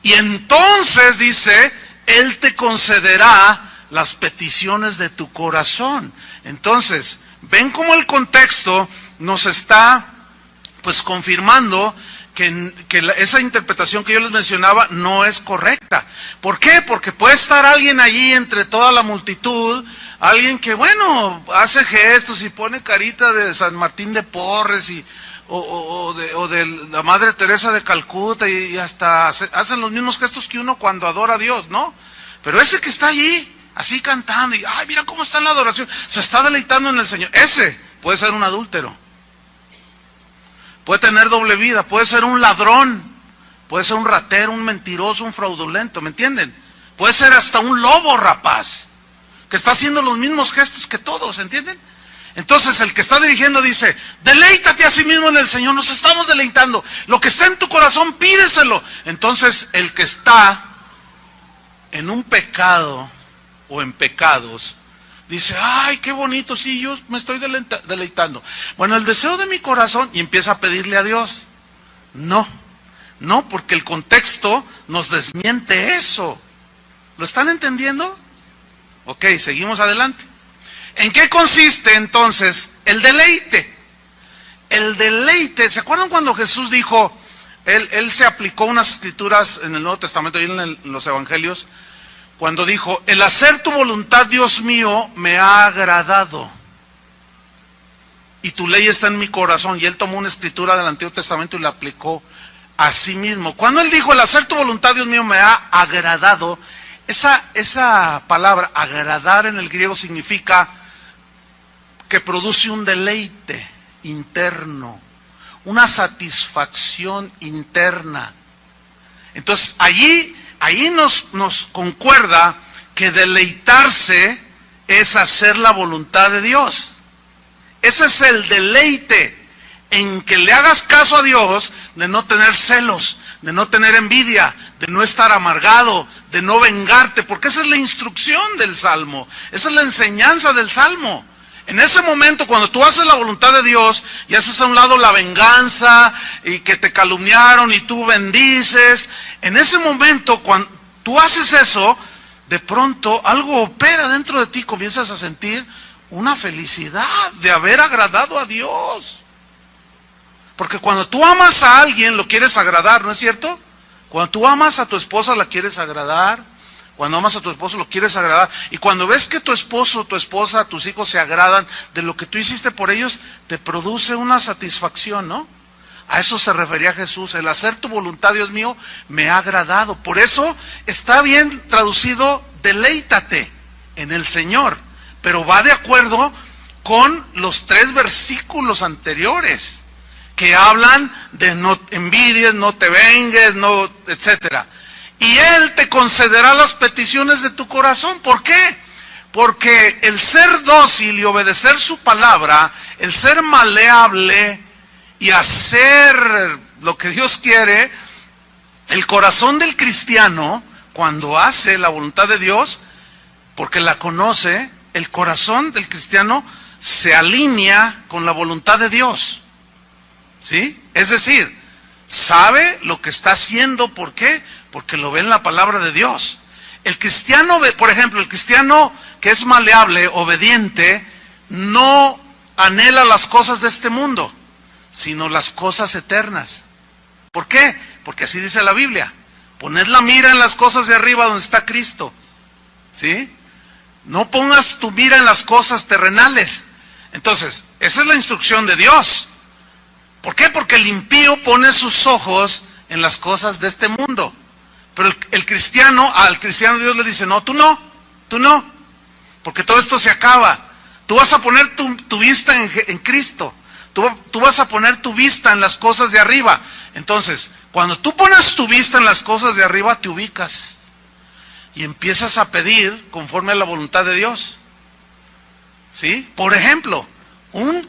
S1: Y entonces dice, Él te concederá las peticiones de tu corazón. Entonces, ven cómo el contexto nos está pues confirmando que esa interpretación que yo les mencionaba no es correcta. ¿Por qué? Porque puede estar alguien allí entre toda la multitud, alguien que, bueno, hace gestos y pone carita de San Martín de Porres o de la Madre Teresa de Calcuta, y hasta hacen los mismos gestos que uno cuando adora a Dios, ¿no? Pero ese que está allí, así cantando, y ay, mira cómo está en la adoración, se está deleitando en el Señor, ese puede ser un adúltero. Puede tener doble vida, puede ser un ladrón, puede ser un ratero, un mentiroso, un fraudulento, ¿me entienden? Puede ser hasta un lobo rapaz, que está haciendo los mismos gestos que todos, ¿entienden? Entonces el que está dirigiendo dice, deleítate a sí mismo en el Señor, nos estamos deleitando, lo que está en tu corazón, pídeselo. Entonces el que está en un pecado o en pecados, dice, ay, qué bonito, sí, yo me estoy deleitando. Bueno, el deseo de mi corazón, y empieza a pedirle a Dios. No, porque el contexto nos desmiente eso. ¿Lo están entendiendo? Ok, seguimos adelante. ¿En qué consiste entonces el deleite? El deleite, ¿se acuerdan cuando Jesús dijo, él se aplicó unas escrituras en el Nuevo Testamento y en los Evangelios, cuando dijo, el hacer tu voluntad, Dios mío, me ha agradado, y tu ley está en mi corazón? Y él tomó una escritura del Antiguo Testamento y la aplicó a sí mismo. Cuando él dijo, el hacer tu voluntad, Dios mío, me ha agradado, esa palabra, agradar en el griego, significa que produce un deleite interno, una satisfacción interna. Entonces, ahí nos concuerda que deleitarse es hacer la voluntad de Dios. Ese es el deleite, en que le hagas caso a Dios, de no tener celos, de no tener envidia, de no estar amargado, de no vengarte, porque esa es la instrucción del Salmo, esa es la enseñanza del Salmo. En ese momento, cuando tú haces la voluntad de Dios y haces a un lado la venganza y que te calumniaron y tú bendices, en ese momento, cuando tú haces eso, de pronto algo opera dentro de ti, comienzas a sentir una felicidad de haber agradado a Dios. Porque cuando tú amas a alguien, lo quieres agradar, ¿no es cierto? Cuando tú amas a tu esposa, la quieres agradar. Cuando amas a tu esposo, lo quieres agradar. Y cuando ves que tu esposo, tu esposa, tus hijos se agradan de lo que tú hiciste por ellos, te produce una satisfacción, ¿no? A eso se refería Jesús. El hacer tu voluntad, Dios mío, me ha agradado. Por eso está bien traducido, deleítate en el Señor. Pero va de acuerdo con los 3 versículos anteriores, que hablan de no envidies, no te vengues, no, etcétera. Y Él te concederá las peticiones de tu corazón. ¿Por qué? Porque el ser dócil y obedecer su palabra, el ser maleable y hacer lo que Dios quiere, el corazón del cristiano, cuando hace la voluntad de Dios, porque la conoce, el corazón del cristiano se alinea con la voluntad de Dios. ¿Sí? Es decir, sabe lo que está haciendo. ¿Por qué? Porque lo ve en la palabra de Dios. El cristiano, por ejemplo, el cristiano que es maleable, obediente, no anhela las cosas de este mundo, sino las cosas eternas. ¿Por qué? Porque así dice la Biblia. Poned la mira en las cosas de arriba donde está Cristo. ¿Sí? No pongas tu mira en las cosas terrenales. Entonces, esa es la instrucción de Dios. ¿Por qué? Porque el impío pone sus ojos en las cosas de este mundo. Pero al cristiano Dios le dice, no, tú no, porque todo esto se acaba. Tú vas a poner tu vista en Cristo. Tú vas a poner tu vista en las cosas de arriba. Entonces, cuando tú pones tu vista en las cosas de arriba, te ubicas y empiezas a pedir conforme a la voluntad de Dios. ¿Sí? Por ejemplo, un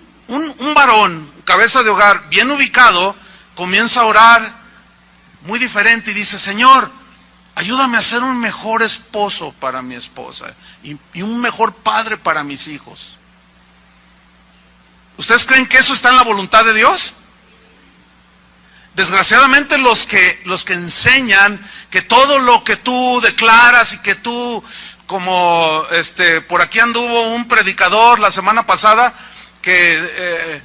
S1: varón, cabeza de hogar, bien ubicado, comienza a orar muy diferente y dice, Señor, ayúdame a ser un mejor esposo para mi esposa y un mejor padre para mis hijos. ¿Ustedes creen que eso está en la voluntad de Dios? Desgraciadamente los que enseñan que todo lo que tú declaras y que tú, como por aquí anduvo un predicador la semana pasada que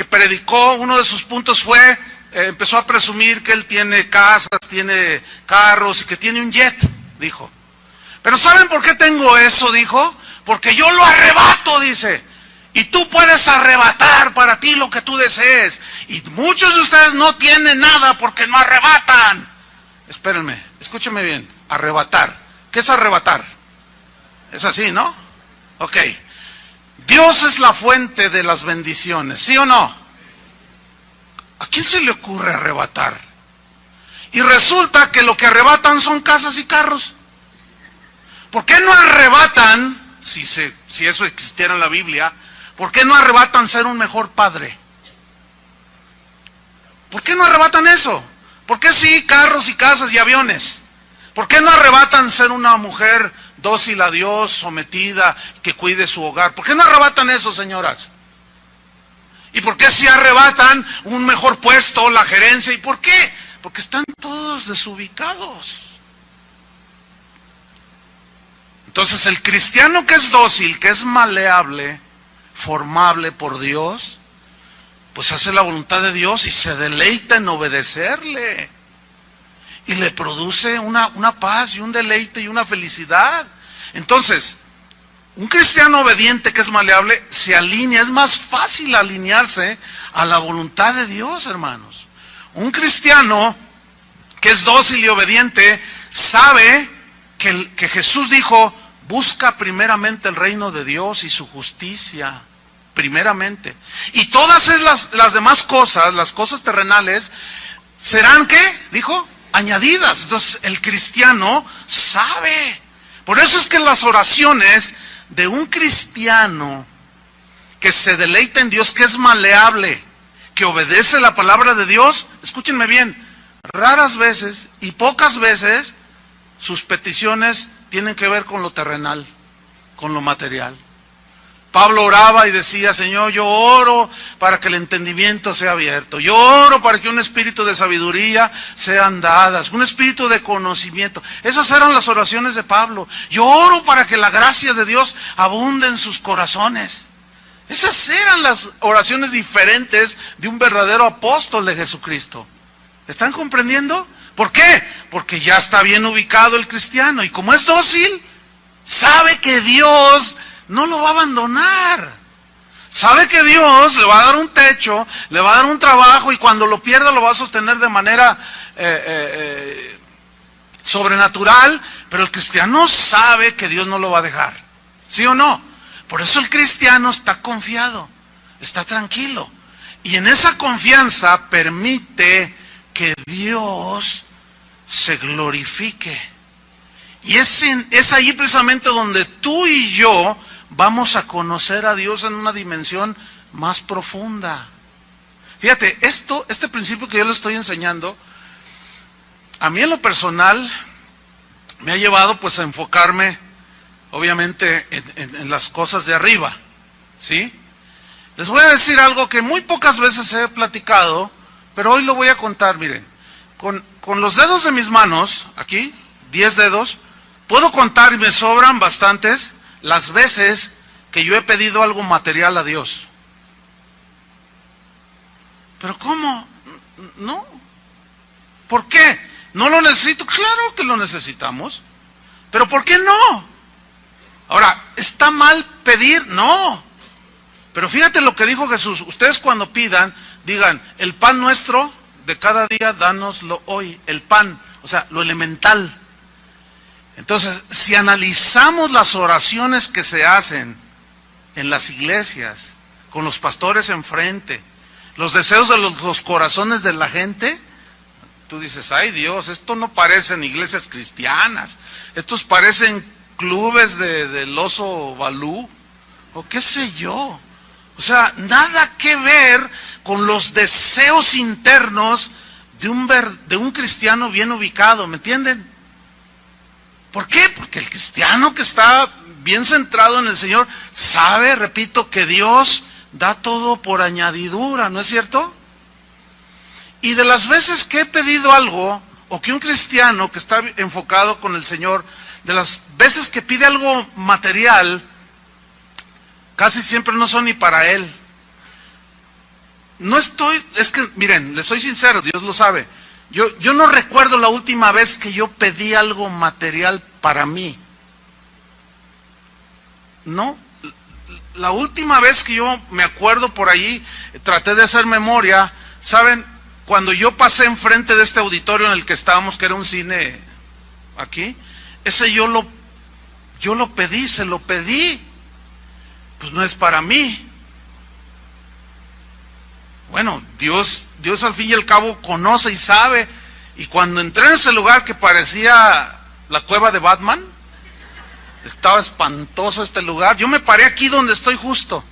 S1: predicó, uno de sus puntos fue, empezó a presumir que él tiene casas, tiene carros y que tiene un jet, dijo. Pero ¿saben por qué tengo eso? Dijo, porque yo lo arrebato, dice. Y tú puedes arrebatar para ti lo que tú desees. Y muchos de ustedes no tienen nada porque no arrebatan. Espérenme, escúchenme bien. Arrebatar. ¿Qué es arrebatar? Es así, ¿no? Ok. Dios es la fuente de las bendiciones, ¿sí o no? ¿A quién se le ocurre arrebatar? Y resulta que lo que arrebatan son casas y carros. ¿Por qué no arrebatan, si eso existiera en la Biblia, por qué no arrebatan ser un mejor padre? ¿Por qué no arrebatan eso? ¿Por qué sí carros y casas y aviones? ¿Por qué no arrebatan ser una mujer dócil a Dios, sometida, que cuide su hogar? ¿Por qué no arrebatan eso, señoras? ¿Y por qué sí arrebatan un mejor puesto, la gerencia? ¿Y por qué? Porque están todos desubicados. Entonces el cristiano que es dócil, que es maleable, formable por Dios, pues hace la voluntad de Dios y se deleita en obedecerle. Y le produce una paz y un deleite y una felicidad. Entonces, un cristiano obediente que es maleable se alinea, es más fácil alinearse a la voluntad de Dios, hermanos. Un cristiano que es dócil y obediente sabe que Jesús dijo, busca primeramente el reino de Dios y su justicia, primeramente. Y todas las demás cosas, las cosas terrenales, serán, ¿qué? Dijo, añadidas. Entonces el cristiano sabe. Por eso es que las oraciones de un cristiano que se deleita en Dios, que es maleable, que obedece la palabra de Dios, escúchenme bien, raras veces y pocas veces sus peticiones tienen que ver con lo terrenal, con lo material. Pablo oraba y decía, Señor, yo oro para que el entendimiento sea abierto. Yo oro para que un espíritu de sabiduría sean dadas, un espíritu de conocimiento. Esas eran las oraciones de Pablo. Yo oro para que la gracia de Dios abunde en sus corazones. Esas eran las oraciones diferentes de un verdadero apóstol de Jesucristo. ¿Están comprendiendo? ¿Por qué? Porque ya está bien ubicado el cristiano. Y como es dócil, sabe que Dios no lo va a abandonar. Sabe que Dios le va a dar un techo, le va a dar un trabajo, y cuando lo pierda lo va a sostener de manera sobrenatural. Pero el cristiano sabe que Dios no lo va a dejar. ¿Sí o no? Por eso el cristiano está confiado, está tranquilo. Y en esa confianza permite que Dios se glorifique. Y es ahí precisamente donde tú y yo vamos a conocer a Dios en una dimensión más profunda. Fíjate, este principio que yo le estoy enseñando, a mí en lo personal me ha llevado pues a enfocarme obviamente en las cosas de arriba, ¿sí? Les voy a decir algo que muy pocas veces he platicado, pero hoy lo voy a contar. Miren, con los dedos de mis manos, aquí, 10 dedos, puedo contar, y me sobran bastantes, las veces que yo he pedido algo material a Dios. ¿Pero cómo? No. ¿Por qué? ¿No lo necesito? Claro que lo necesitamos. ¿Pero por qué no? Ahora, ¿está mal pedir? No. Pero fíjate lo que dijo Jesús. Ustedes cuando pidan, digan, el pan nuestro de cada día, dánoslo hoy. El pan, o sea, lo elemental. Entonces, si analizamos las oraciones que se hacen en las iglesias, con los pastores enfrente, los deseos de los corazones de la gente, tú dices, ay Dios, esto no parecen iglesias cristianas, estos parecen clubes del oso Balú, o qué sé yo. O sea, nada que ver con los deseos internos de un cristiano bien ubicado, ¿me entienden? ¿Por qué? Porque el cristiano que está bien centrado en el Señor sabe, repito, que Dios da todo por añadidura, ¿no es cierto? Y de las veces que he pedido algo, o que un cristiano que está enfocado con el Señor, de las veces que pide algo material, casi siempre no son ni para él. Es que, miren, les soy sincero, Dios lo sabe. Yo no recuerdo la última vez que yo pedí algo material para mí. No, la última vez que yo me acuerdo por ahí, traté de hacer memoria, ¿saben? Cuando yo pasé enfrente de este auditorio en el que estábamos, que era un cine aquí, ese yo lo pedí, se lo pedí. Pues no es para mí. Bueno, Dios al fin y al cabo conoce y sabe. Y cuando entré en ese lugar que parecía la cueva de Batman, estaba espantoso este lugar. Yo me paré aquí donde estoy justo.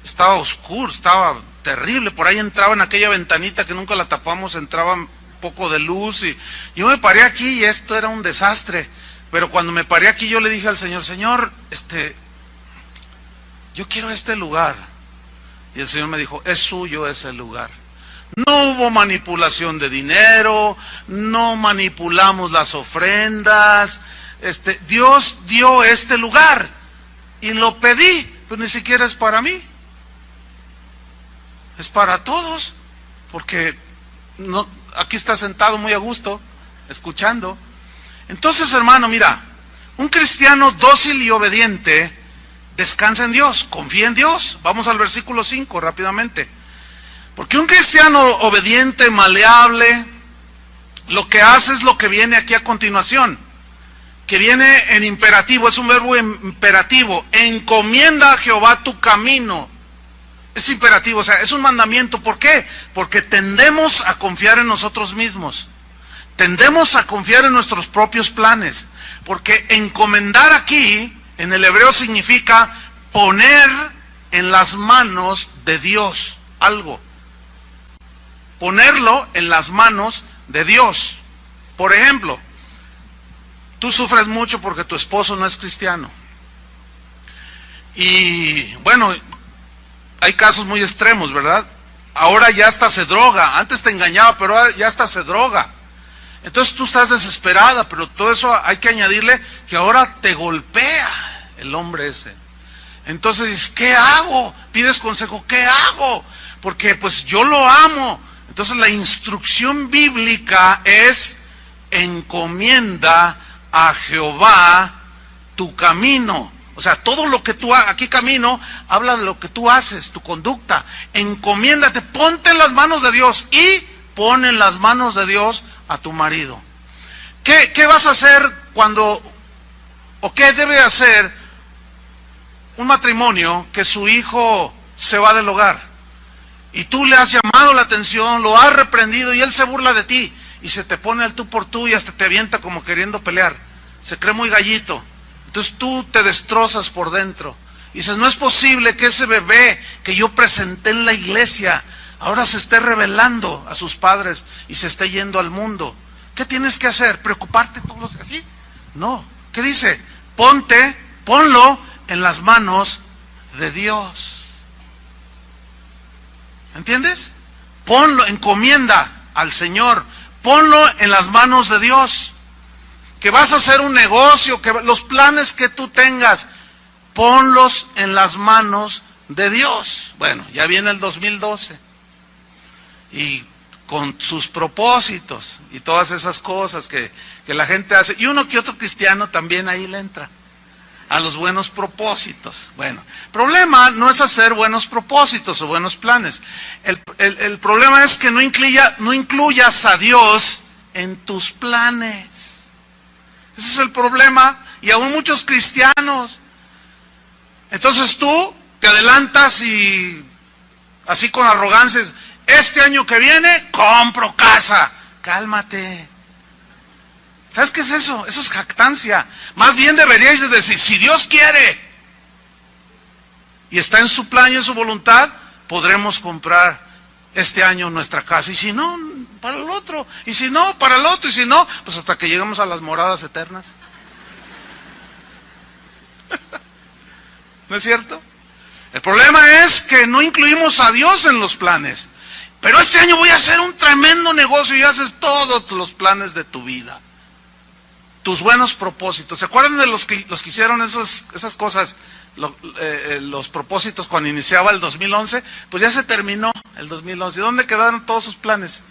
S1: Estaba oscuro, estaba terrible. Por ahí entraba en aquella ventanita que nunca la tapamos, entraba un poco de luz. Y yo me paré aquí y esto era un desastre. Pero cuando me paré aquí yo le dije al Señor, Señor, yo quiero este lugar. Y el Señor me dijo, es suyo ese lugar. No hubo manipulación de dinero, no manipulamos las ofrendas. Dios dio este lugar y lo pedí, pero ni siquiera es para mí. Es para todos, porque no, aquí está sentado muy a gusto, escuchando. Entonces, hermano, mira, un cristiano dócil y obediente descansa en Dios, confía en Dios. Vamos al versículo 5 rápidamente. Porque un cristiano obediente, maleable, lo que hace es lo que viene aquí a continuación, que viene en imperativo, es un verbo imperativo. Encomienda a Jehová tu camino. Es imperativo, o sea, es un mandamiento. ¿Por qué? Porque tendemos a confiar en nosotros mismos. Tendemos a confiar en nuestros propios planes. Porque encomendar aquí, en el hebreo, significa poner en las manos de Dios algo. Ponerlo en las manos de Dios. Por ejemplo, tú sufres mucho porque tu esposo no es cristiano. Y bueno, hay casos muy extremos, ¿verdad? Ahora ya hasta se droga. Antes te engañaba, pero ahora ya hasta se droga. Entonces tú estás desesperada, pero todo eso hay que añadirle que ahora te golpea el hombre ese. Entonces dices, ¿qué hago? Pides consejo, ¿qué hago? Porque pues yo lo amo. Entonces la instrucción bíblica es: encomienda a Jehová tu camino. O sea, todo lo que tú hagas, aquí camino, habla de lo que tú haces, tu conducta. Encomiéndate, ponte en las manos de Dios y pon en las manos de Dios a tu marido. ¿Qué vas a hacer cuando, o qué debe hacer un matrimonio que su hijo se va del hogar? Y tú le has llamado la atención, lo has reprendido y él se burla de ti. Y se te pone al tú por tú y hasta te avienta como queriendo pelear. Se cree muy gallito. Entonces tú te destrozas por dentro. Y dices, no es posible que ese bebé que yo presenté en la iglesia ahora se esté rebelando a sus padres y se esté yendo al mundo. ¿Qué tienes que hacer? ¿Preocuparte todos los días así? No. ¿Qué dice? Ponlo en las manos de Dios. ¿Entiendes? Ponlo, encomienda al Señor. Ponlo en las manos de Dios. Que vas a hacer un negocio, que los planes que tú tengas, ponlos en las manos de Dios. Bueno, ya viene el 2012. Y con sus propósitos y todas esas cosas que la gente hace. Y uno que otro cristiano también ahí le entra a los buenos propósitos. Bueno, el problema no es hacer buenos propósitos o buenos planes. El problema es que no incluyas a Dios en tus planes. Ese es el problema. Y aún muchos cristianos. Entonces tú te adelantas y así con arrogancia, este año que viene compro casa. Cálmate. ¿Sabes qué es eso? Eso es jactancia. Más bien deberíais de decir, si Dios quiere y está en su plan y en su voluntad, podremos comprar este año nuestra casa. Y si no, para el otro. Y si no, para el otro. Y si no, pues hasta que lleguemos a las moradas eternas. ¿No es cierto? El problema es que no incluimos a Dios en los planes. Pero este año voy a hacer un tremendo negocio y haces todos los planes de tu vida. Tus buenos propósitos. ¿Se acuerdan de los que hicieron esas cosas? Los propósitos cuando iniciaba el 2011. Pues ya se terminó el 2011. ¿Y dónde quedaron todos sus planes?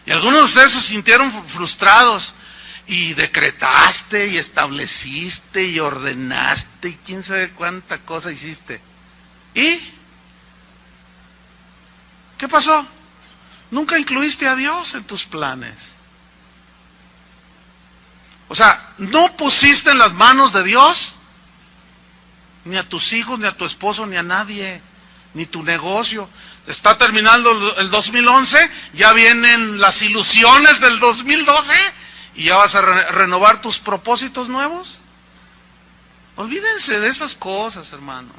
S1: Y algunos de ustedes se sintieron frustrados. Y decretaste, y estableciste, y ordenaste, y quién sabe cuánta cosa hiciste. ¿Y qué pasó? Nunca incluiste a Dios en tus planes. O sea, no pusiste en las manos de Dios ni a tus hijos, ni a tu esposo, ni a nadie, ni tu negocio. Está terminando el 2011, ya vienen las ilusiones del 2012 y ya vas a renovar tus propósitos nuevos. Olvídense de esas cosas, hermanos.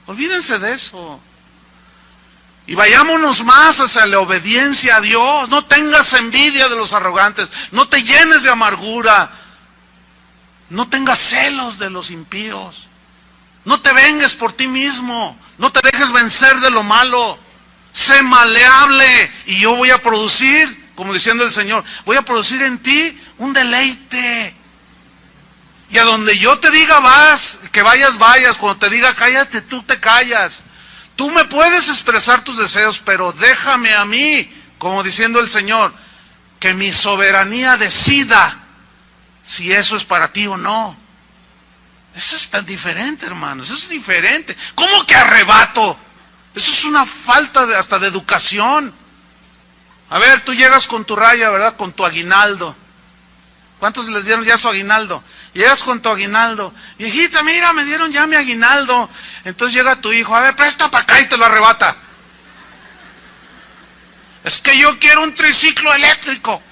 S1: Olvídense de eso. Y vayámonos más hacia la obediencia a Dios. No tengas envidia de los arrogantes. No te llenes de amargura. No tengas celos de los impíos. No te vengues por ti mismo. No te dejes vencer de lo malo. Sé maleable y yo voy a producir, como diciendo el Señor, voy a producir en ti un deleite. Y a donde yo te diga vas, que vayas. Cuando te diga cállate, tú te callas. Tú me puedes expresar tus deseos, pero déjame a mí, como diciendo el Señor, que mi soberanía decida si eso es para ti o no. Eso es tan diferente, hermanos, eso es diferente. ¿Cómo que arrebato? Eso es una falta hasta de educación. A ver, tú llegas con tu raya, ¿verdad? Con tu aguinaldo. ¿Cuántos les dieron ya su aguinaldo? Llegas con tu aguinaldo. Viejita, mira, me dieron ya mi aguinaldo. Entonces llega tu hijo, a ver, presta para acá y te lo arrebata. Es que yo quiero un triciclo eléctrico.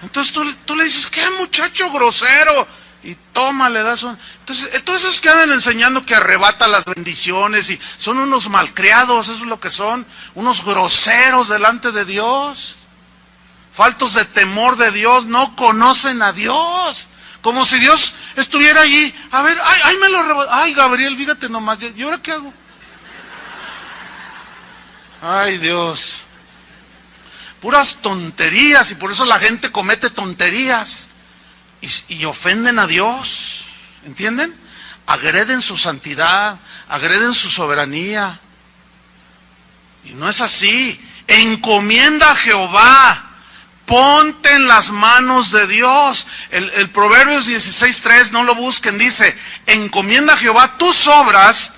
S1: Entonces tú le dices, ¿qué muchacho grosero? Y toma, le das un... Entonces, todos esos que andan enseñando que arrebata las bendiciones y son unos malcriados, eso es lo que son, unos groseros delante de Dios. Faltos de temor de Dios, no conocen a Dios. Como si Dios estuviera allí, a ver, ay, me lo rebotó, ay, Gabriel, fíjate nomás, ¿y ahora qué hago? Ay, Dios. Puras tonterías, y por eso la gente comete tonterías y ofenden a Dios, ¿entienden? Agreden su santidad, agreden su soberanía. Y no es así. Encomienda a Jehová, ponte en las manos de Dios. El Proverbios 16:3, no lo busquen, dice, encomienda a Jehová tus obras,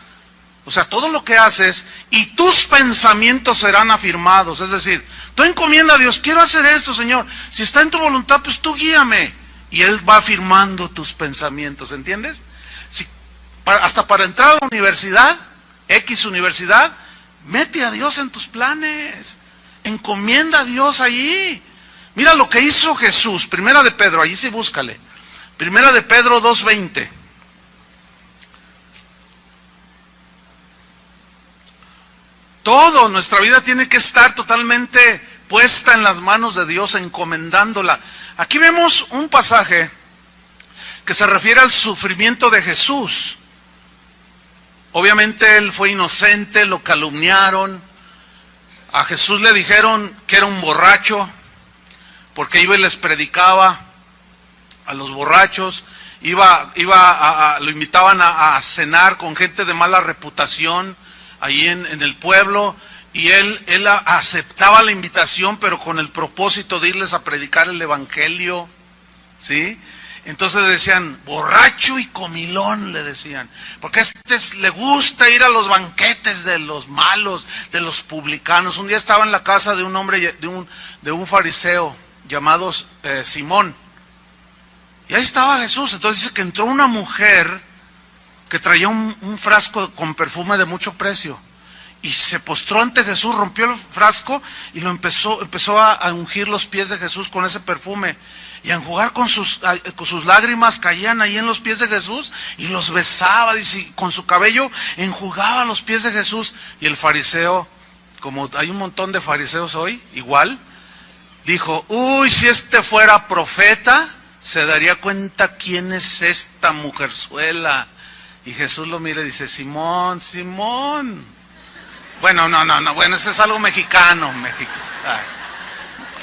S1: o sea, todo lo que haces, y tus pensamientos serán afirmados. Es decir, tú encomienda a Dios, quiero hacer esto, Señor. Si está en tu voluntad, pues tú guíame. Y Él va afirmando tus pensamientos, ¿entiendes? Si, hasta para entrar a la universidad, X universidad, mete a Dios en tus planes. Encomienda a Dios allí. Mira lo que hizo Jesús. Primera de Pedro, allí sí búscale. Primera de Pedro 2:20. Todo, nuestra vida tiene que estar totalmente puesta en las manos de Dios, encomendándola. Aquí vemos un pasaje que se refiere al sufrimiento de Jesús. Obviamente Él fue inocente, lo calumniaron. A Jesús le dijeron que era un borracho, porque iba y les predicaba a los borrachos. Lo invitaban a cenar con gente de mala reputación ahí en el pueblo, y él aceptaba la invitación, pero con el propósito de irles a predicar el evangelio, ¿sí? Entonces le decían, borracho y comilón, le decían, porque le gusta ir a los banquetes de los malos, de los publicanos. Un día estaba en la casa de un hombre, de un fariseo llamado Simón, y ahí estaba Jesús. Entonces dice que entró una mujer que traía un frasco con perfume de mucho precio, y se postró ante Jesús, rompió el frasco y lo empezó a ungir los pies de Jesús con ese perfume, y a enjugar con sus lágrimas, caían ahí en los pies de Jesús y los besaba, dice, con su cabello enjugaba los pies de Jesús. Y el fariseo, como hay un montón de fariseos hoy, igual, dijo, uy, si este fuera profeta, se daría cuenta quién es esta mujerzuela. Y Jesús lo mira y dice, Simón, Simón. Bueno, no, bueno, ese es algo mexicano. Ay.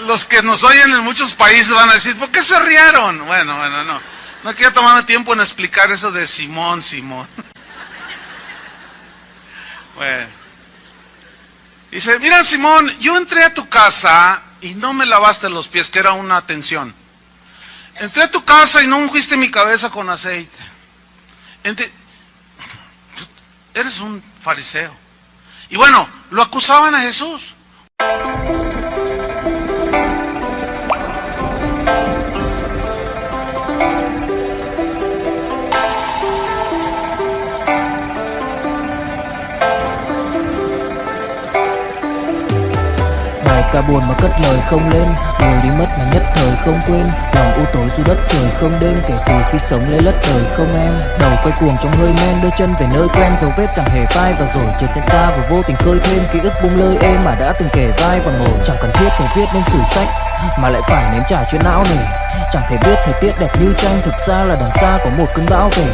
S1: Los que nos oyen en muchos países van a decir, ¿por qué se rieron? Bueno, no quiero tomarme tiempo en explicar eso de Simón. Bueno. Dice, mira, Simón, yo entré a tu casa y no me lavaste los pies, que era una atención. Entré a tu casa y no ungiste mi cabeza con aceite. Eres un fariseo. Y bueno, lo acusaban a Jesús.
S2: Ca buồn mà cất lời không lên, người đi mất mà nhất thời không quên. Lòng u tối dù đất trời không đêm, kể từ khi sống lê lất đời không em. Đầu quay cuồng trong hơi men, đưa chân về nơi quen, dấu vết chẳng hề phai và rồi trượt nhận ra và vô tình khơi thêm ký ức bung lơi êm mà đã từng kể vai và ngồi. Chẳng cần thiết phải viết nên sử sách mà lại phải nếm trải chuyện não nề. Chẳng thể biết thời tiết đẹp như tranh, thực ra là đằng xa có một cơn bão về.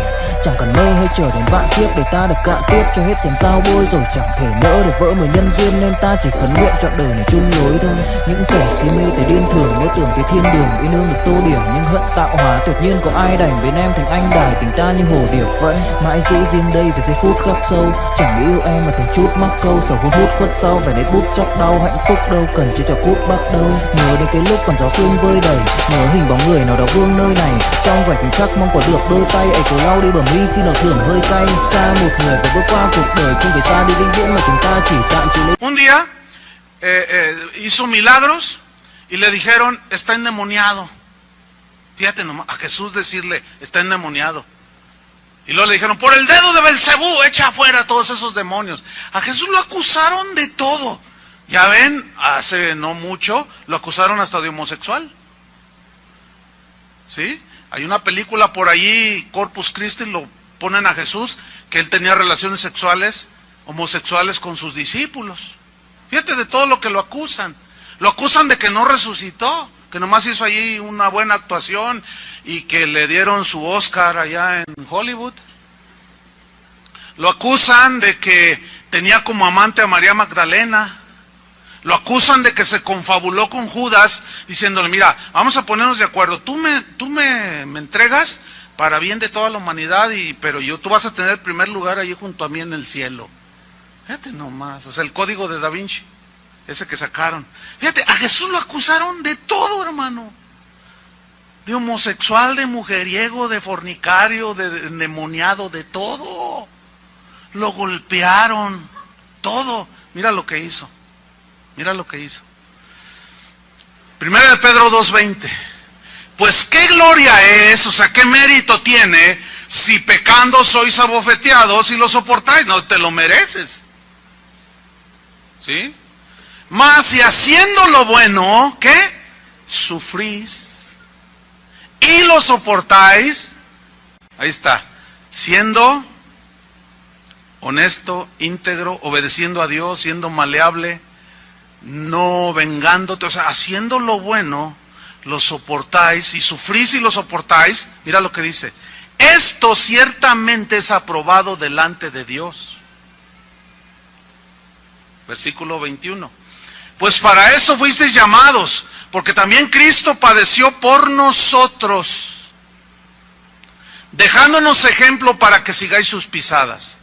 S2: Chẳng cần mơ hay chờ đến vạn kiếp để ta được cạn tiếp cho hết tiền dao bôi, rồi chẳng thể nỡ để vỡ nổi nhân duyên, nên ta chỉ khấn nguyện trọn đời này chung lối thôi. Những kẻ si mê tới điên thường mơ tưởng tới thiên đường, yêu nương được tô điểm nhưng hận tạo hóa, tuyệt nhiên có ai đành bên em thành anh đài, tình ta như hồ điệp vẫn mãi giữ riêng đây về giây phút khắc sâu. Chẳng yêu em mà từng chút mắc câu, sầu hun hút khuất sau về nét bút chóc đau, hạnh phúc đâu cần chỉ cho cút bắt đầu. Nhớ đến cái lúc còn gió sương vơi đầy, nhớ hình bóng người nào đó vương nơi này, trong vẻ khoảnh khắc mong có được đôi tay ấy cố lau đi bờ mi khi nào thường hơi cay. Xa một người và bước qua cuộc đời, không phải xa đi vĩnh viễn mà chúng ta chỉ tạm chịu lấy.
S1: Un día hizo milagros y le dijeron, está endemoniado. Fíjate nomás, a Jesús decirle, está endemoniado. Y luego le dijeron, por el dedo de Belcebú, echa afuera a todos esos demonios. A Jesús lo acusaron de todo. Ya ven, hace no mucho lo acusaron hasta de homosexual. ¿Sí? Hay una película por allí, Corpus Christi, lo ponen a Jesús, que él tenía relaciones sexuales, homosexuales con sus discípulos. Fíjate de todo lo que lo acusan. Lo acusan de que no resucitó, que nomás hizo allí una buena actuación y que le dieron su Oscar allá en Hollywood. Lo acusan de que tenía como amante a María Magdalena. Lo acusan de que se confabuló con Judas, diciéndole, mira, vamos a ponernos de acuerdo, tú me entregas para bien de toda la humanidad, pero tú vas a tener el primer lugar allí junto a mí en el cielo. Fíjate nomás, o sea, el código de Da Vinci, ese que sacaron. Fíjate, a Jesús lo acusaron de todo, hermano. De homosexual, de mujeriego, de fornicario, de endemoniado, de todo. Lo golpearon, todo. Mira lo que hizo. Mira lo que hizo. Primera de Pedro 2:20. Pues qué gloria es, o sea, qué mérito tiene si pecando sois abofeteados y lo soportáis. No te lo mereces. ¿Sí? Mas si haciendo lo bueno, ¿qué? Sufrís y lo soportáis. Ahí está. Siendo honesto, íntegro, obedeciendo a Dios, siendo maleable, no vengándote, o sea, haciendo lo bueno, lo soportáis, y sufrís y lo soportáis. Mira lo que dice, esto ciertamente es aprobado delante de Dios. Versículo 21. Pues para esto fuisteis llamados, porque también Cristo padeció por nosotros, dejándonos ejemplo para que sigáis sus pisadas,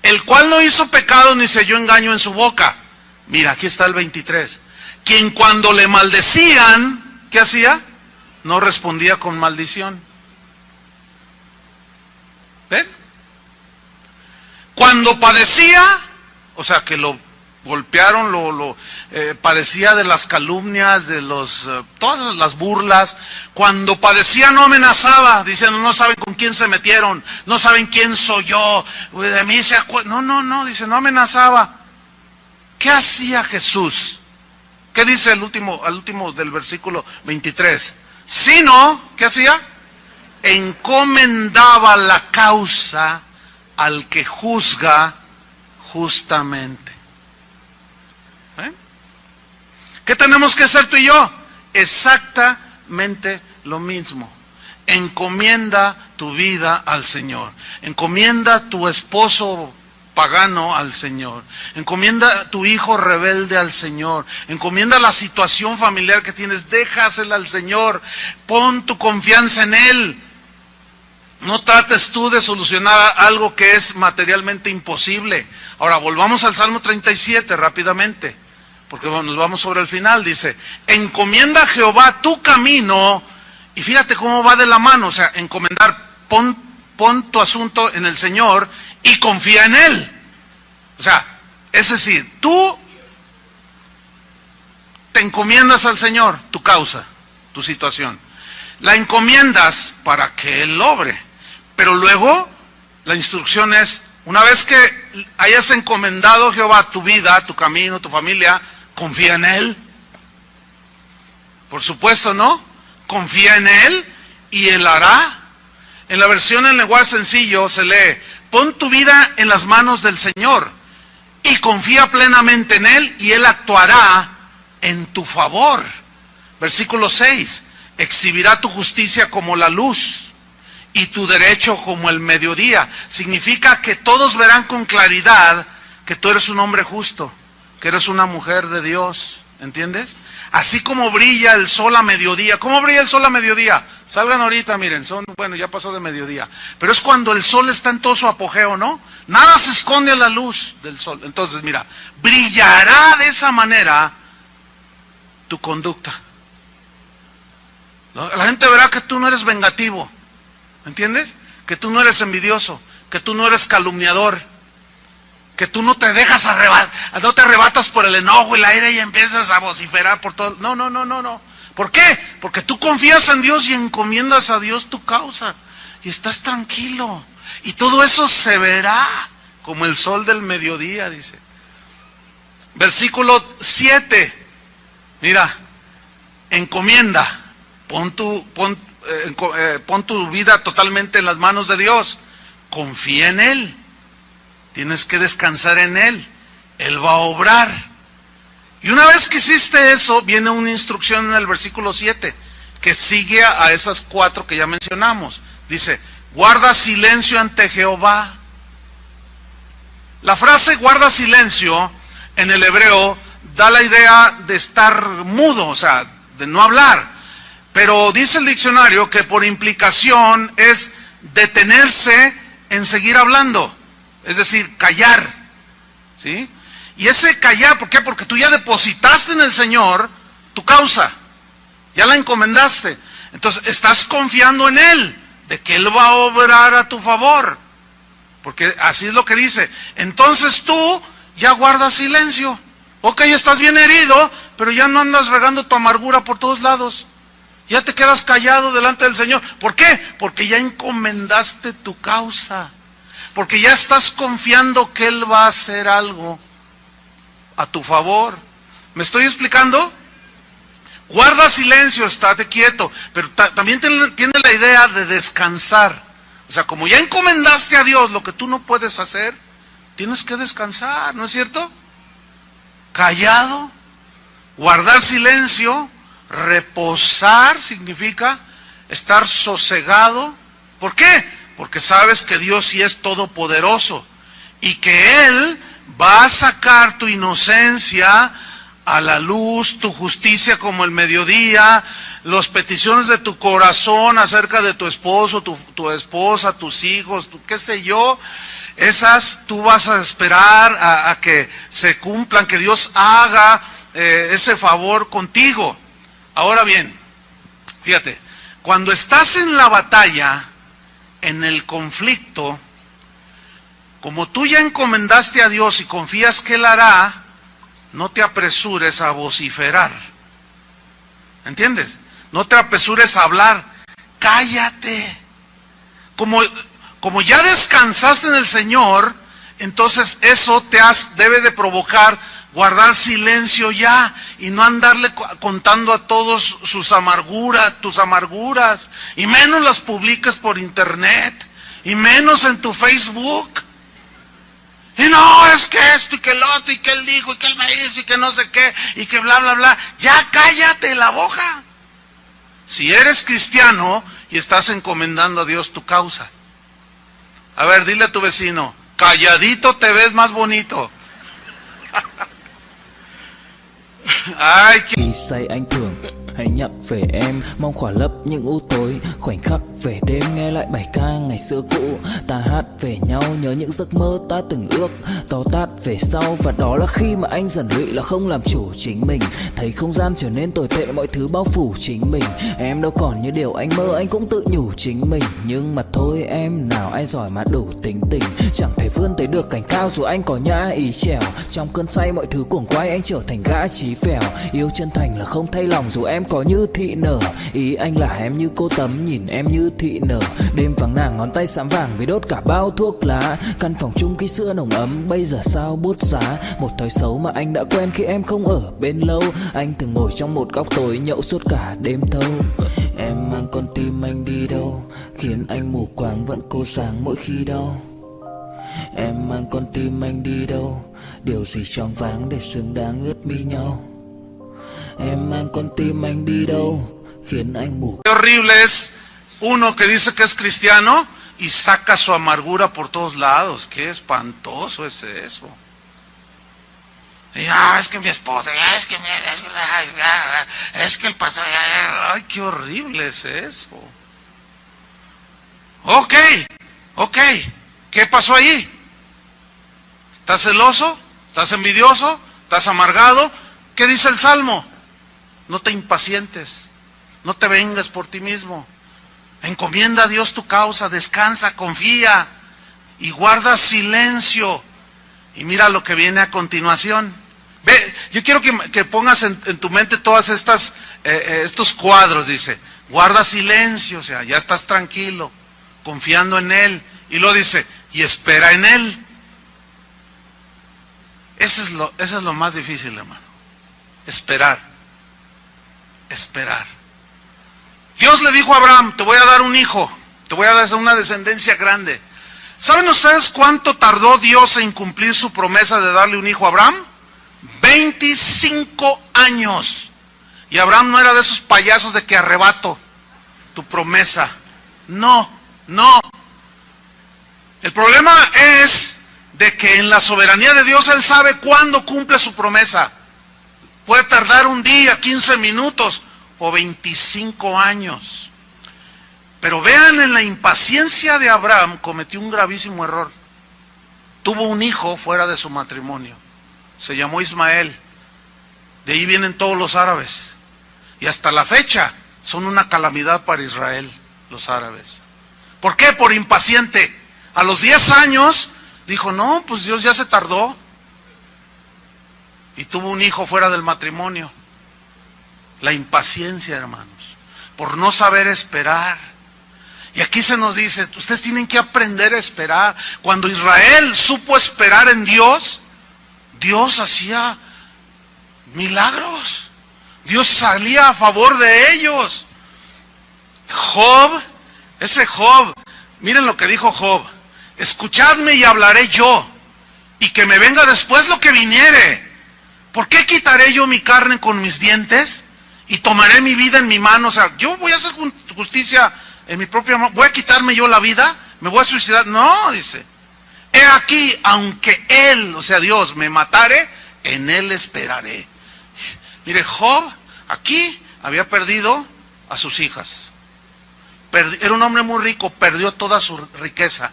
S1: el cual no hizo pecado ni se halló engaño en su boca. Mira, aquí está el 23. Quien cuando le maldecían, ¿qué hacía? No respondía con maldición. ¿Ven? Cuando padecía, o sea, que lo golpearon, padecía de las calumnias, de todas las burlas. Cuando padecía no amenazaba, diciendo, no saben con quién se metieron, no saben quién soy yo, de mí se acuerdan. No, dice, no amenazaba. ¿Qué hacía Jesús? ¿Qué dice al último del versículo 23? Sino, ¿qué hacía? Encomendaba la causa al que juzga justamente. ¿Eh? ¿Qué tenemos que hacer tú y yo? Exactamente lo mismo. Encomienda tu vida al Señor. Encomienda a tu esposo pagano al Señor. Encomienda a tu hijo rebelde al Señor. Encomienda la situación familiar que tienes, déjasela al Señor. Pon tu confianza en Él. No trates tú de solucionar algo que es materialmente imposible. Ahora, volvamos al Salmo 37 rápidamente, porque nos vamos sobre el final. Dice, encomienda a Jehová tu camino, y fíjate cómo va de la mano, o sea, encomendar, pon tu asunto en el Señor y confía en Él. O sea, es decir, tú te encomiendas al Señor, tu causa, tu situación. La encomiendas para que Él obre. Pero luego, la instrucción es, una vez que hayas encomendado a Jehová tu vida, tu camino, tu familia, confía en Él. Por supuesto, ¿no? Confía en Él y Él hará. En la versión en lenguaje sencillo se lee, pon tu vida en las manos del Señor y confía plenamente en Él y Él actuará en tu favor. Versículo 6, exhibirá tu justicia como la luz y tu derecho como el mediodía. Significa que todos verán con claridad que tú eres un hombre justo, que eres una mujer de Dios, ¿entiendes? Así como brilla el sol a mediodía. ¿Cómo brilla el sol a mediodía? Salgan ahorita, miren, bueno, ya pasó de mediodía. Pero es cuando el sol está en todo su apogeo, ¿no? Nada se esconde a la luz del sol. Entonces, mira, brillará de esa manera tu conducta. La gente verá que tú no eres vengativo, ¿entiendes? Que tú no eres envidioso, que tú no eres calumniador, que tú no te dejas no te arrebatas por el enojo y la ira y empiezas a vociferar por todo. No. ¿Por qué? Porque tú confías en Dios y encomiendas a Dios tu causa y estás tranquilo. Y todo eso se verá como el sol del mediodía, dice. Versículo 7. Mira, encomienda. Pon tu vida totalmente en las manos de Dios. Confía en Él. Tienes que descansar en Él. Él va a obrar. Y una vez que hiciste eso, viene una instrucción en el versículo 7, que sigue a esas 4 que ya mencionamos. Dice, guarda silencio ante Jehová. La frase guarda silencio en el hebreo da la idea de estar mudo, o sea, de no hablar. Pero dice el diccionario que por implicación es detenerse en seguir hablando, es decir, callar, ¿sí? Y ese callar, ¿por qué? Porque tú ya depositaste en el Señor tu causa, ya la encomendaste. Entonces estás confiando en Él, de que Él va a obrar a tu favor, porque así es lo que dice. Entonces tú ya guardas silencio. Ok, estás bien herido, pero ya no andas regando tu amargura por todos lados. Ya te quedas callado delante del Señor. ¿Por qué? Porque ya encomendaste tu causa. Porque ya estás confiando que Él va a hacer algo a tu favor. ¿Me estoy explicando? Guarda silencio, estate quieto. Pero también tiene la idea de descansar. O sea, como ya encomendaste a Dios lo que tú no puedes hacer, tienes que descansar, ¿no es cierto? Callado, guardar silencio, reposar significa estar sosegado. ¿Por qué? Porque sabes que Dios sí es todopoderoso y que Él va a sacar tu inocencia a la luz, tu justicia como el mediodía, las peticiones de tu corazón acerca de tu esposo, tu esposa, tus hijos, qué sé yo. Esas tú vas a esperar a que se cumplan, que Dios haga ese favor contigo. Ahora bien, fíjate, cuando estás en la batalla, en el conflicto, como tú ya encomendaste a Dios y confías que Él hará, no te apresures a vociferar. ¿Entiendes? No te apresures a hablar. Cállate. Como ya descansaste en el Señor, entonces eso debe de provocar guardar silencio ya y no andarle contando a todos tus amarguras, y menos las publiques por internet, y menos en tu Facebook. Y no, es que esto y que el otro, y que él dijo, y que él me hizo, y que no sé qué, y que bla, bla, bla. Ya cállate la boca. Si eres cristiano y estás encomendando a Dios tu causa. A ver, dile a tu vecino, calladito te ves más bonito. Ai,
S2: Khi say anh thường hãy nhắc về em, mong khỏa lấp những u tối, khoảnh khắc về đêm nghe lại bài ca ngày xưa cũ. Ta hát về nhau nhớ những giấc mơ ta từng ước, to tát về sau, và đó là khi mà anh dần lụy là không làm chủ chính mình. Thấy không gian trở nên tồi tệ, mọi thứ bao phủ chính mình. Em đâu còn như điều anh mơ, anh cũng tự nhủ chính mình. Nhưng mà thôi em, nào ai giỏi mà đủ tính tình, chẳng thể vươn tới được cảnh cao dù anh có nhã ý trèo. Trong cơn say mọi thứ cuồng quay, anh trở thành gã chí phèo. Yêu chân thành là không thay lòng dù em có như thị nở. Ý anh là em như cô tấm, nhìn em như thị nở. Đêm vắng nàng ngón tay xám vàng vì đốt cả bao thuốc lá. Căn phòng chung khi xưa nồng ấm, bây giờ sao bút giá. Một thói xấu mà anh đã quen khi em không ở bên lâu. Anh thường ngồi trong một góc tối nhậu suốt cả đêm thâu. Em mang con tim anh đi đâu, khiến anh mù quáng vẫn cô sáng mỗi khi đau. Em mang con tim anh đi đâu, điều gì choáng váng để xứng đáng ướt mi nhau. Em mang con tim anh đi đâu, khiến anh mù.
S1: Qué horrible es uno que dice que es cristiano y saca su amargura por todos lados. Qué espantoso es eso. Y, es que mi esposa, es que el pastor, ay, qué horrible es eso. Ok, ¿qué pasó ahí? ¿Estás celoso? ¿Estás envidioso? ¿Estás amargado? ¿Qué dice el Salmo? No te impacientes, no te vengas por ti mismo. Encomienda a Dios tu causa, descansa, confía y guarda silencio. Y mira lo que viene a continuación. Ve, yo quiero que pongas en tu mente todas estos cuadros. Dice, guarda silencio, o sea, ya estás tranquilo, confiando en Él. Y luego dice, y espera en Él. Eso es lo más difícil, hermano. Esperar. Dios le dijo a Abraham, te voy a dar un hijo, te voy a dar una descendencia grande. ¿Saben ustedes cuánto tardó Dios en cumplir su promesa de darle un hijo a Abraham? 25 años. Y Abraham no era de esos payasos de que arrebato tu promesa. No. El problema es de que en la soberanía de Dios Él sabe cuándo cumple su promesa. Puede tardar un día, 15 minutos o 25 años. Pero vean, en la impaciencia de Abraham cometió un gravísimo error. Tuvo un hijo fuera de su matrimonio. Se llamó Ismael. De ahí vienen todos los árabes. Y hasta la fecha son una calamidad para Israel, los árabes. ¿Por qué? Por impaciente. A los 10 años dijo, no, pues Dios ya se tardó. Y tuvo un hijo fuera del matrimonio. La impaciencia, hermanos, por no saber esperar. Y aquí se nos dice, ustedes tienen que aprender a esperar. Cuando Israel supo esperar en Dios, Dios hacía milagros. Dios salía a favor de ellos. Ese Job, miren lo que dijo Job: escuchadme y hablaré yo, y que me venga después lo que viniere. ¿Por qué quitaré yo mi carne con mis dientes y tomaré mi vida en mi mano? O sea, yo voy a hacer justicia en mi propia mano. ¿Voy a quitarme yo la vida? ¿Me voy a suicidar? No, dice. He aquí, aunque Él, o sea Dios, me matare, en Él esperaré. Mire, Job aquí había perdido a sus hijas. Era un hombre muy rico, perdió toda su riqueza.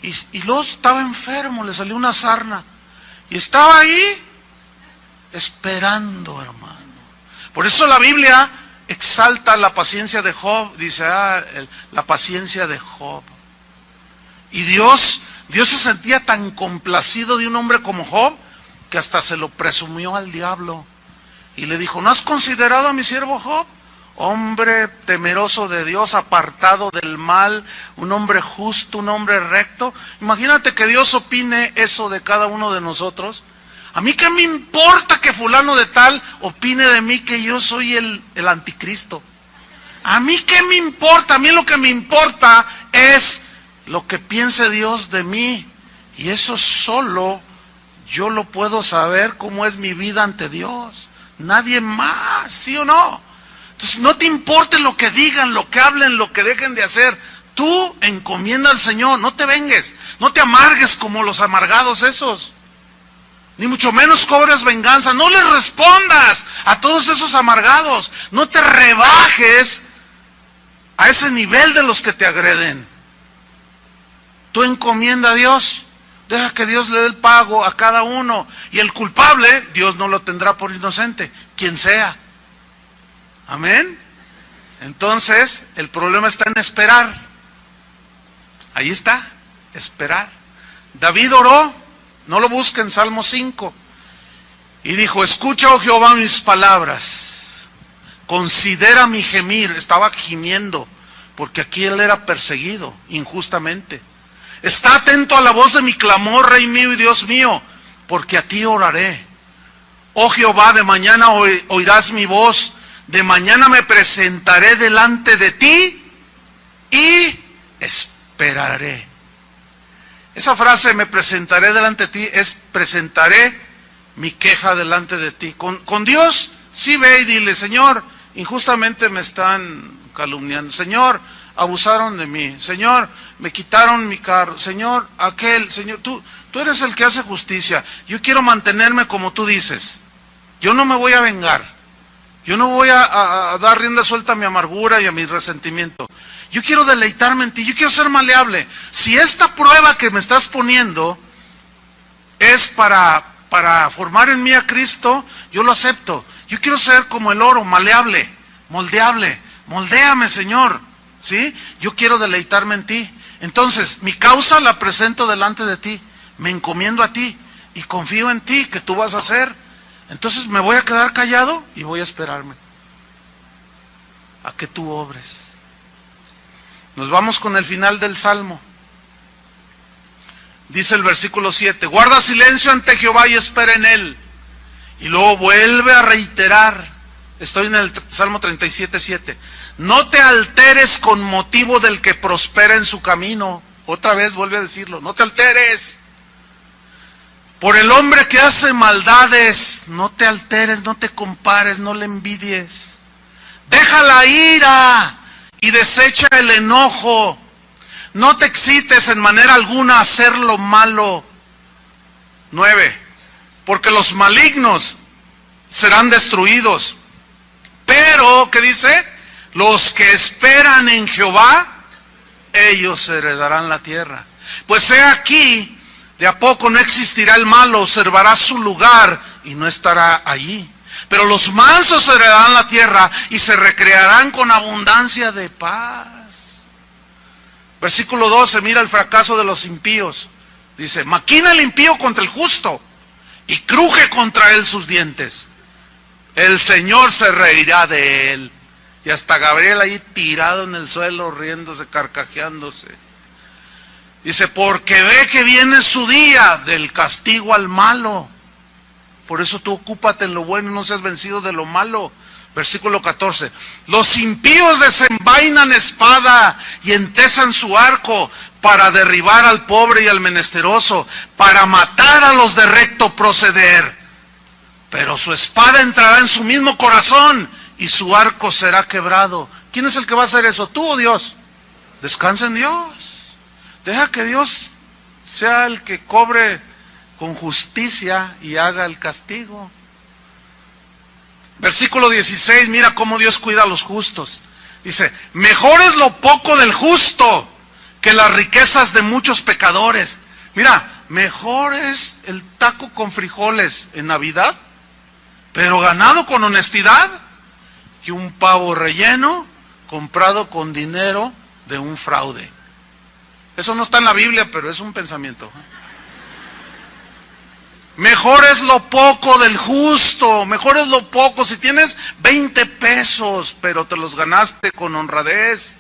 S1: Y luego estaba enfermo, le salió una sarna. Y estaba ahí esperando, hermano. Por eso la Biblia exalta la paciencia de Job. Dice, la paciencia de Job. Y Dios se sentía tan complacido de un hombre como Job, que hasta se lo presumió al diablo. Y le dijo, ¿no has considerado a mi siervo Job? Hombre temeroso de Dios, apartado del mal, un hombre justo, un hombre recto. Imagínate que Dios opine eso de cada uno de nosotros. A mí qué me importa que fulano de tal opine de mí que yo soy el anticristo. A mí qué me importa, a mí lo que me importa es lo que piense Dios de mí. Y eso solo yo lo puedo saber, cómo es mi vida ante Dios. Nadie más, ¿sí o no? Entonces no te importe lo que digan, lo que hablen, lo que dejen de hacer. Tú encomienda al Señor, no te vengues, no te amargues como los amargados esos. Ni mucho menos cobres venganza, no les respondas a todos esos amargados. No te rebajes a ese nivel de los que te agreden. Tú encomienda a Dios. Deja que Dios le dé el pago a cada uno. Y el culpable, Dios no lo tendrá por inocente, quien sea. Amén. Entonces, el problema está en esperar. Ahí está, esperar. David oró, no lo busquen, Salmo 5. Y dijo, escucha, oh Jehová, mis palabras. Considera mi gemir. Estaba gimiendo, porque aquí él era perseguido injustamente. Está atento a la voz de mi clamor, Rey mío y Dios mío, porque a ti oraré. Oh Jehová, de mañana oirás mi voz, de mañana me presentaré delante de ti y esperaré. Esa frase, me presentaré delante de ti, es presentaré mi queja delante de ti. Con Dios, sí ve y dile, Señor, injustamente me están calumniando. Señor, abusaron de mí. Señor, me quitaron mi carro. Señor, Señor, tú eres el que hace justicia. Yo quiero mantenerme como tú dices. Yo no me voy a vengar. Yo no voy a dar rienda suelta a mi amargura y a mi resentimiento. Yo quiero deleitarme en ti. Yo quiero ser maleable. Si esta prueba que me estás poniendo es para formar en mí a Cristo, yo lo acepto. Yo quiero ser como el oro, maleable, moldeable. Moldéame, Señor. ¿Sí? Yo quiero deleitarme en ti. Entonces, mi causa la presento delante de ti. Me encomiendo a ti y confío en ti que tú vas a hacer. Entonces me voy a quedar callado y voy a esperarme a que tú obres. Nos vamos con el final del Salmo. Dice el versículo 7, guarda silencio ante Jehová y espera en él. Y luego vuelve a reiterar, estoy en el Salmo 37:7. No te alteres con motivo del que prospera en su camino. Otra vez vuelve a decirlo, no te alteres. Por el hombre que hace maldades, no te alteres, no te compares, no le envidies. Deja la ira y desecha el enojo. No te excites en manera alguna a hacer lo malo. 9. Porque los malignos serán destruidos. Pero, ¿qué dice? Los que esperan en Jehová, ellos heredarán la tierra. Pues he aquí, de a poco no existirá el malo, observará su lugar y no estará allí. Pero los mansos heredarán la tierra y se recrearán con abundancia de paz. Versículo 12, mira el fracaso de los impíos. Dice, maquina el impío contra el justo y cruje contra él sus dientes. El Señor se reirá de él. Y hasta Gabriel ahí tirado en el suelo, riéndose, carcajeándose. Dice, porque ve que viene su día del castigo al malo. Por eso tú ocúpate en lo bueno y no seas vencido de lo malo. Versículo 14. Los impíos desenvainan espada y entesan su arco para derribar al pobre y al menesteroso, para matar a los de recto proceder. Pero su espada entrará en su mismo corazón y su arco será quebrado. ¿Quién es el que va a hacer eso? ¿Tú o Dios? Descansa en Dios. Deja que Dios sea el que cobre con justicia y haga el castigo. Versículo 16, mira cómo Dios cuida a los justos. Dice, mejor es lo poco del justo que las riquezas de muchos pecadores. Mira, mejor es el taco con frijoles en Navidad, pero ganado con honestidad, que un pavo relleno comprado con dinero de un fraude. Eso no está en la Biblia, pero es un pensamiento. Mejor es lo poco del justo, mejor es lo poco. Si tienes 20 pesos, pero te los ganaste con honradez.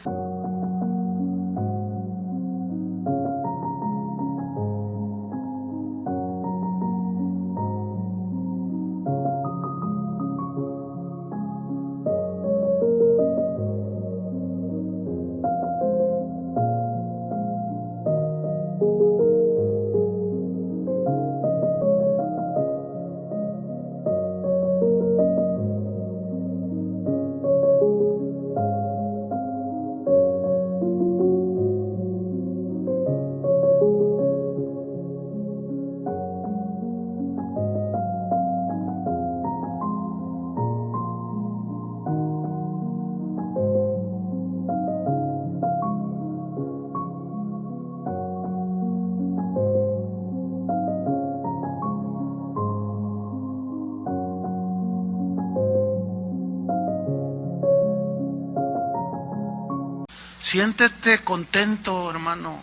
S1: Siéntete contento, hermano.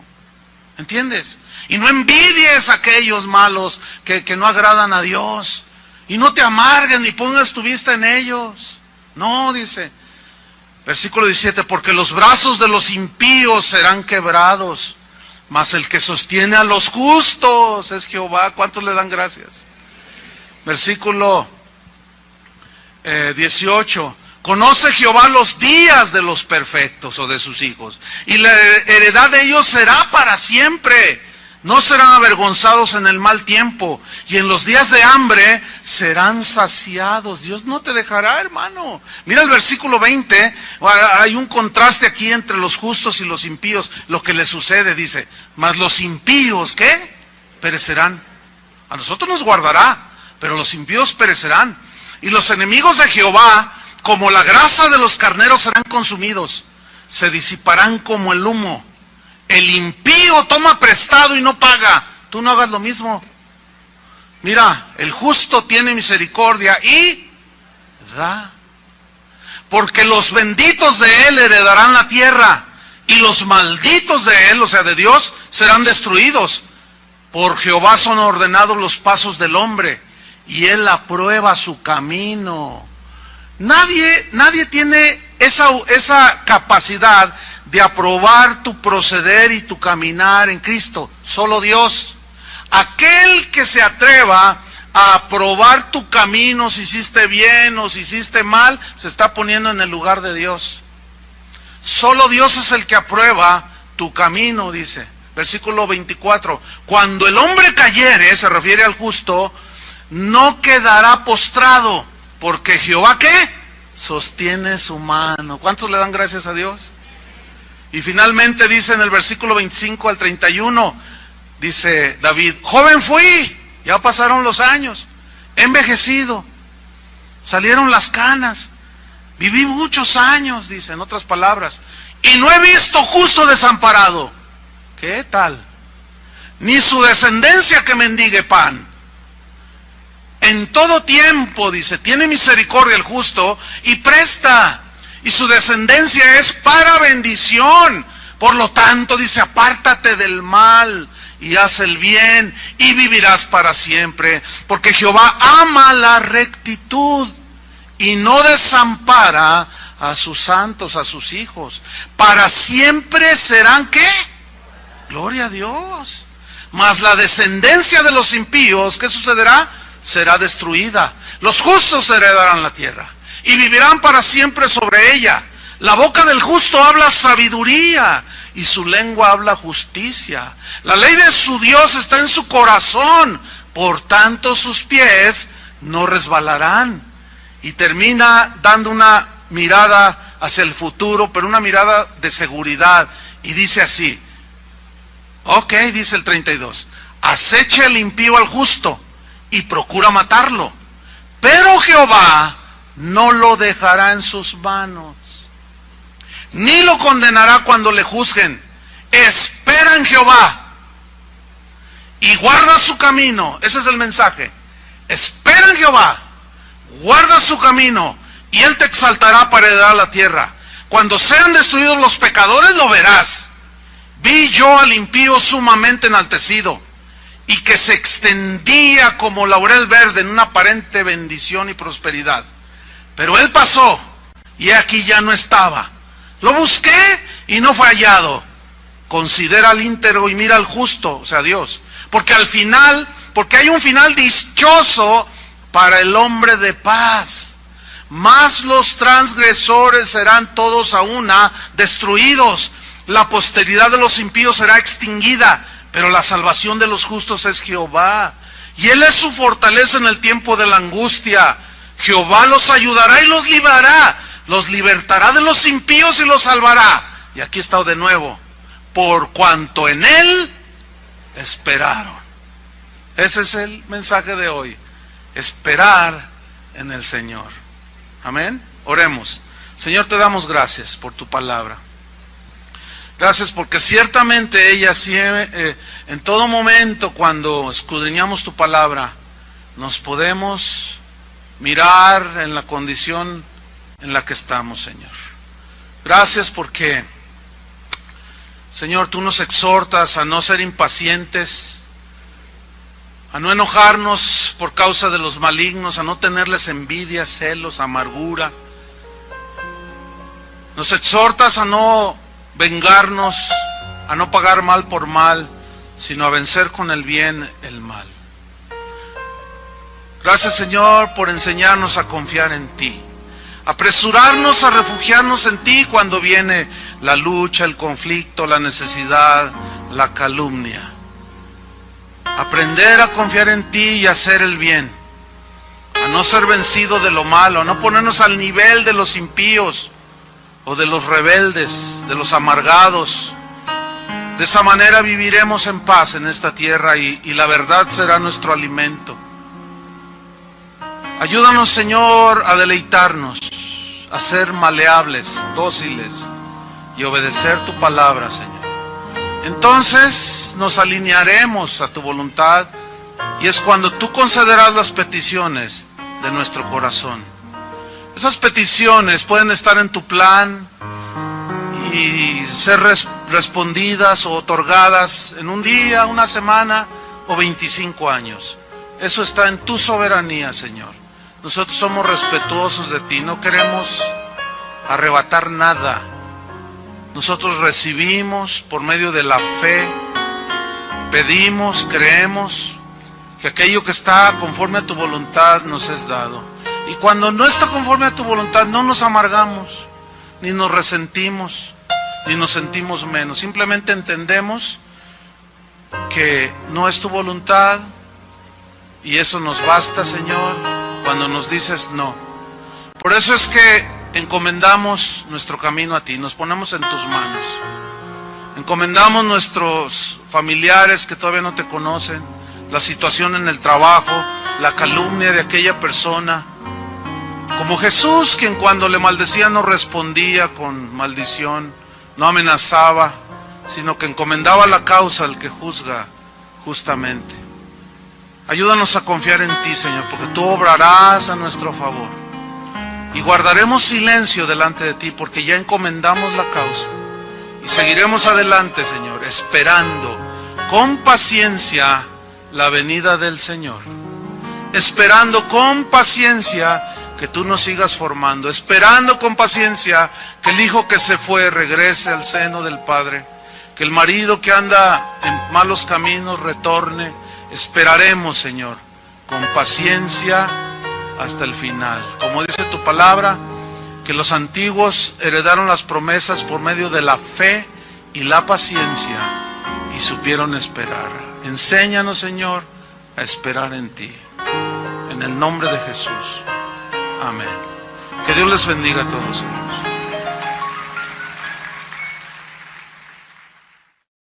S1: ¿Entiendes? Y no envidies a aquellos malos que no agradan a Dios. Y no te amargues ni pongas tu vista en ellos. No, dice. Versículo 17, porque los brazos de los impíos serán quebrados, mas el que sostiene a los justos es Jehová. ¿Cuántos le dan gracias? Versículo 18. Conoce Jehová los días de los perfectos o de sus hijos, y la heredad de ellos será para siempre. No serán avergonzados en el mal tiempo, y en los días de hambre serán saciados. Dios no te dejará, hermano. Mira el versículo 20, hay un contraste aquí entre los justos y los impíos. Lo que les sucede, dice, mas los impíos, ¿qué? Perecerán. A nosotros nos guardará, pero los impíos perecerán. Y los enemigos de Jehová, como la grasa de los carneros, serán consumidos, se disiparán como el humo. El impío toma prestado y no paga. Tú no hagas lo mismo. Mira, el justo tiene misericordia y da. Porque los benditos de él heredarán la tierra, y los malditos de él, o sea de Dios, serán destruidos. Por Jehová son ordenados los pasos del hombre, y él aprueba su camino. Nadie tiene esa capacidad de aprobar tu proceder y tu caminar en Cristo. Solo Dios. Aquel que se atreva a aprobar tu camino, si hiciste bien o si hiciste mal, se está poniendo en el lugar de Dios. Solo Dios es el que aprueba tu camino, dice. Versículo 24. Cuando el hombre cayere, se refiere al justo, no quedará postrado, porque Jehová, ¿qué? Sostiene su mano. ¿Cuántos le dan gracias a Dios? Y finalmente dice en el versículo 25 al 31, dice David, joven fui, ya pasaron los años, he envejecido, salieron las canas, viví muchos años, dice en otras palabras, y no he visto justo desamparado. ¿Qué tal? Ni su descendencia que mendigue pan. En todo tiempo, dice, tiene misericordia el justo y presta, y su descendencia es para bendición. Por lo tanto, dice, apártate del mal y haz el bien y vivirás para siempre, porque Jehová ama la rectitud y no desampara a sus santos, a sus hijos. Para siempre serán, ¿qué? Gloria a Dios. Mas la descendencia de los impíos, ¿qué sucederá? Será destruida. Los justos heredarán la tierra y vivirán para siempre sobre ella. La boca del justo habla sabiduría y su lengua habla justicia. La ley de su Dios está en su corazón, por tanto sus pies no resbalarán. Y termina dando una mirada hacia el futuro, pero una mirada de seguridad, y dice así, ok, dice el 32, acecha el impío al justo y procura matarlo, pero Jehová no lo dejará en sus manos, ni lo condenará cuando le juzguen. Espera en Jehová y guarda su camino. Ese es el mensaje. Espera en Jehová, guarda su camino, y Él te exaltará para heredar la tierra. Cuando sean destruidos los pecadores, lo verás. Vi yo al impío sumamente enaltecido, y que se extendía como laurel verde en una aparente bendición y prosperidad. Pero él pasó, y aquí ya no estaba. Lo busqué y no fue hallado. Considera al íntegro y mira al justo, o sea, Dios. Porque hay un final dichoso para el hombre de paz. Mas los transgresores serán todos a una destruidos. La posteridad de los impíos será extinguida, pero la salvación de los justos es Jehová. Y Él es su fortaleza en el tiempo de la angustia. Jehová los ayudará y los librará. Los libertará de los impíos y los salvará. Y aquí está de nuevo. Por cuanto en Él esperaron. Ese es el mensaje de hoy. Esperar en el Señor. Amén. Oremos. Señor, te damos gracias por tu palabra. Gracias porque ciertamente ella en todo momento cuando escudriñamos tu palabra nos podemos mirar en la condición en la que estamos, Señor. Gracias porque, Señor, tú nos exhortas a no ser impacientes, a no enojarnos por causa de los malignos, a no tenerles envidia, celos, amargura. Nos exhortas a no vengarnos, a no pagar mal por mal, sino a vencer con el bien el mal. Gracias, Señor, por enseñarnos a confiar en ti, apresurarnos a refugiarnos en ti cuando viene la lucha, el conflicto, la necesidad, la calumnia. Aprender a confiar en ti y hacer el bien, a no ser vencido de lo malo, a no ponernos al nivel de los impíos o de los rebeldes, de los amargados. De esa manera viviremos en paz en esta tierra y la verdad será nuestro alimento. Ayúdanos, Señor, a deleitarnos, a ser maleables, dóciles y obedecer tu palabra, Señor. Entonces nos alinearemos a tu voluntad y es cuando tú concederás las peticiones de nuestro corazón. Esas peticiones pueden estar en tu plan y ser respondidas o otorgadas en un día, una semana o 25 años. Eso está en tu soberanía, Señor. Nosotros somos respetuosos de ti, no queremos arrebatar nada. Nosotros recibimos por medio de la fe, pedimos, creemos que aquello que está conforme a tu voluntad nos es dado. Y cuando no está conforme a tu voluntad, no nos amargamos, ni nos resentimos, ni nos sentimos menos. Simplemente entendemos que no es tu voluntad, y eso nos basta, Señor, cuando nos dices no. Por eso es que encomendamos nuestro camino a ti, nos ponemos en tus manos. Encomendamos nuestros familiares que todavía no te conocen, la situación en el trabajo, la calumnia de aquella persona. Como Jesús, quien cuando le maldecía no respondía con maldición, no amenazaba, sino que encomendaba la causa al que juzga justamente. Ayúdanos a confiar en ti, Señor, porque tú obrarás a nuestro favor. Y guardaremos silencio delante de ti, porque ya encomendamos la causa. Y seguiremos adelante, Señor, esperando con paciencia la venida del Señor. Esperando con paciencia que tú nos sigas formando. Esperando con paciencia que el hijo que se fue regrese al seno del Padre. Que el marido que anda en malos caminos retorne. Esperaremos, Señor, con paciencia hasta el final. Como dice tu palabra, que los antiguos heredaron las promesas por medio de la fe y la paciencia y supieron esperar. Enséñanos, Señor, a esperar en ti. En el nombre de Jesús. Amén. Que Dios les bendiga a todos, hermanos.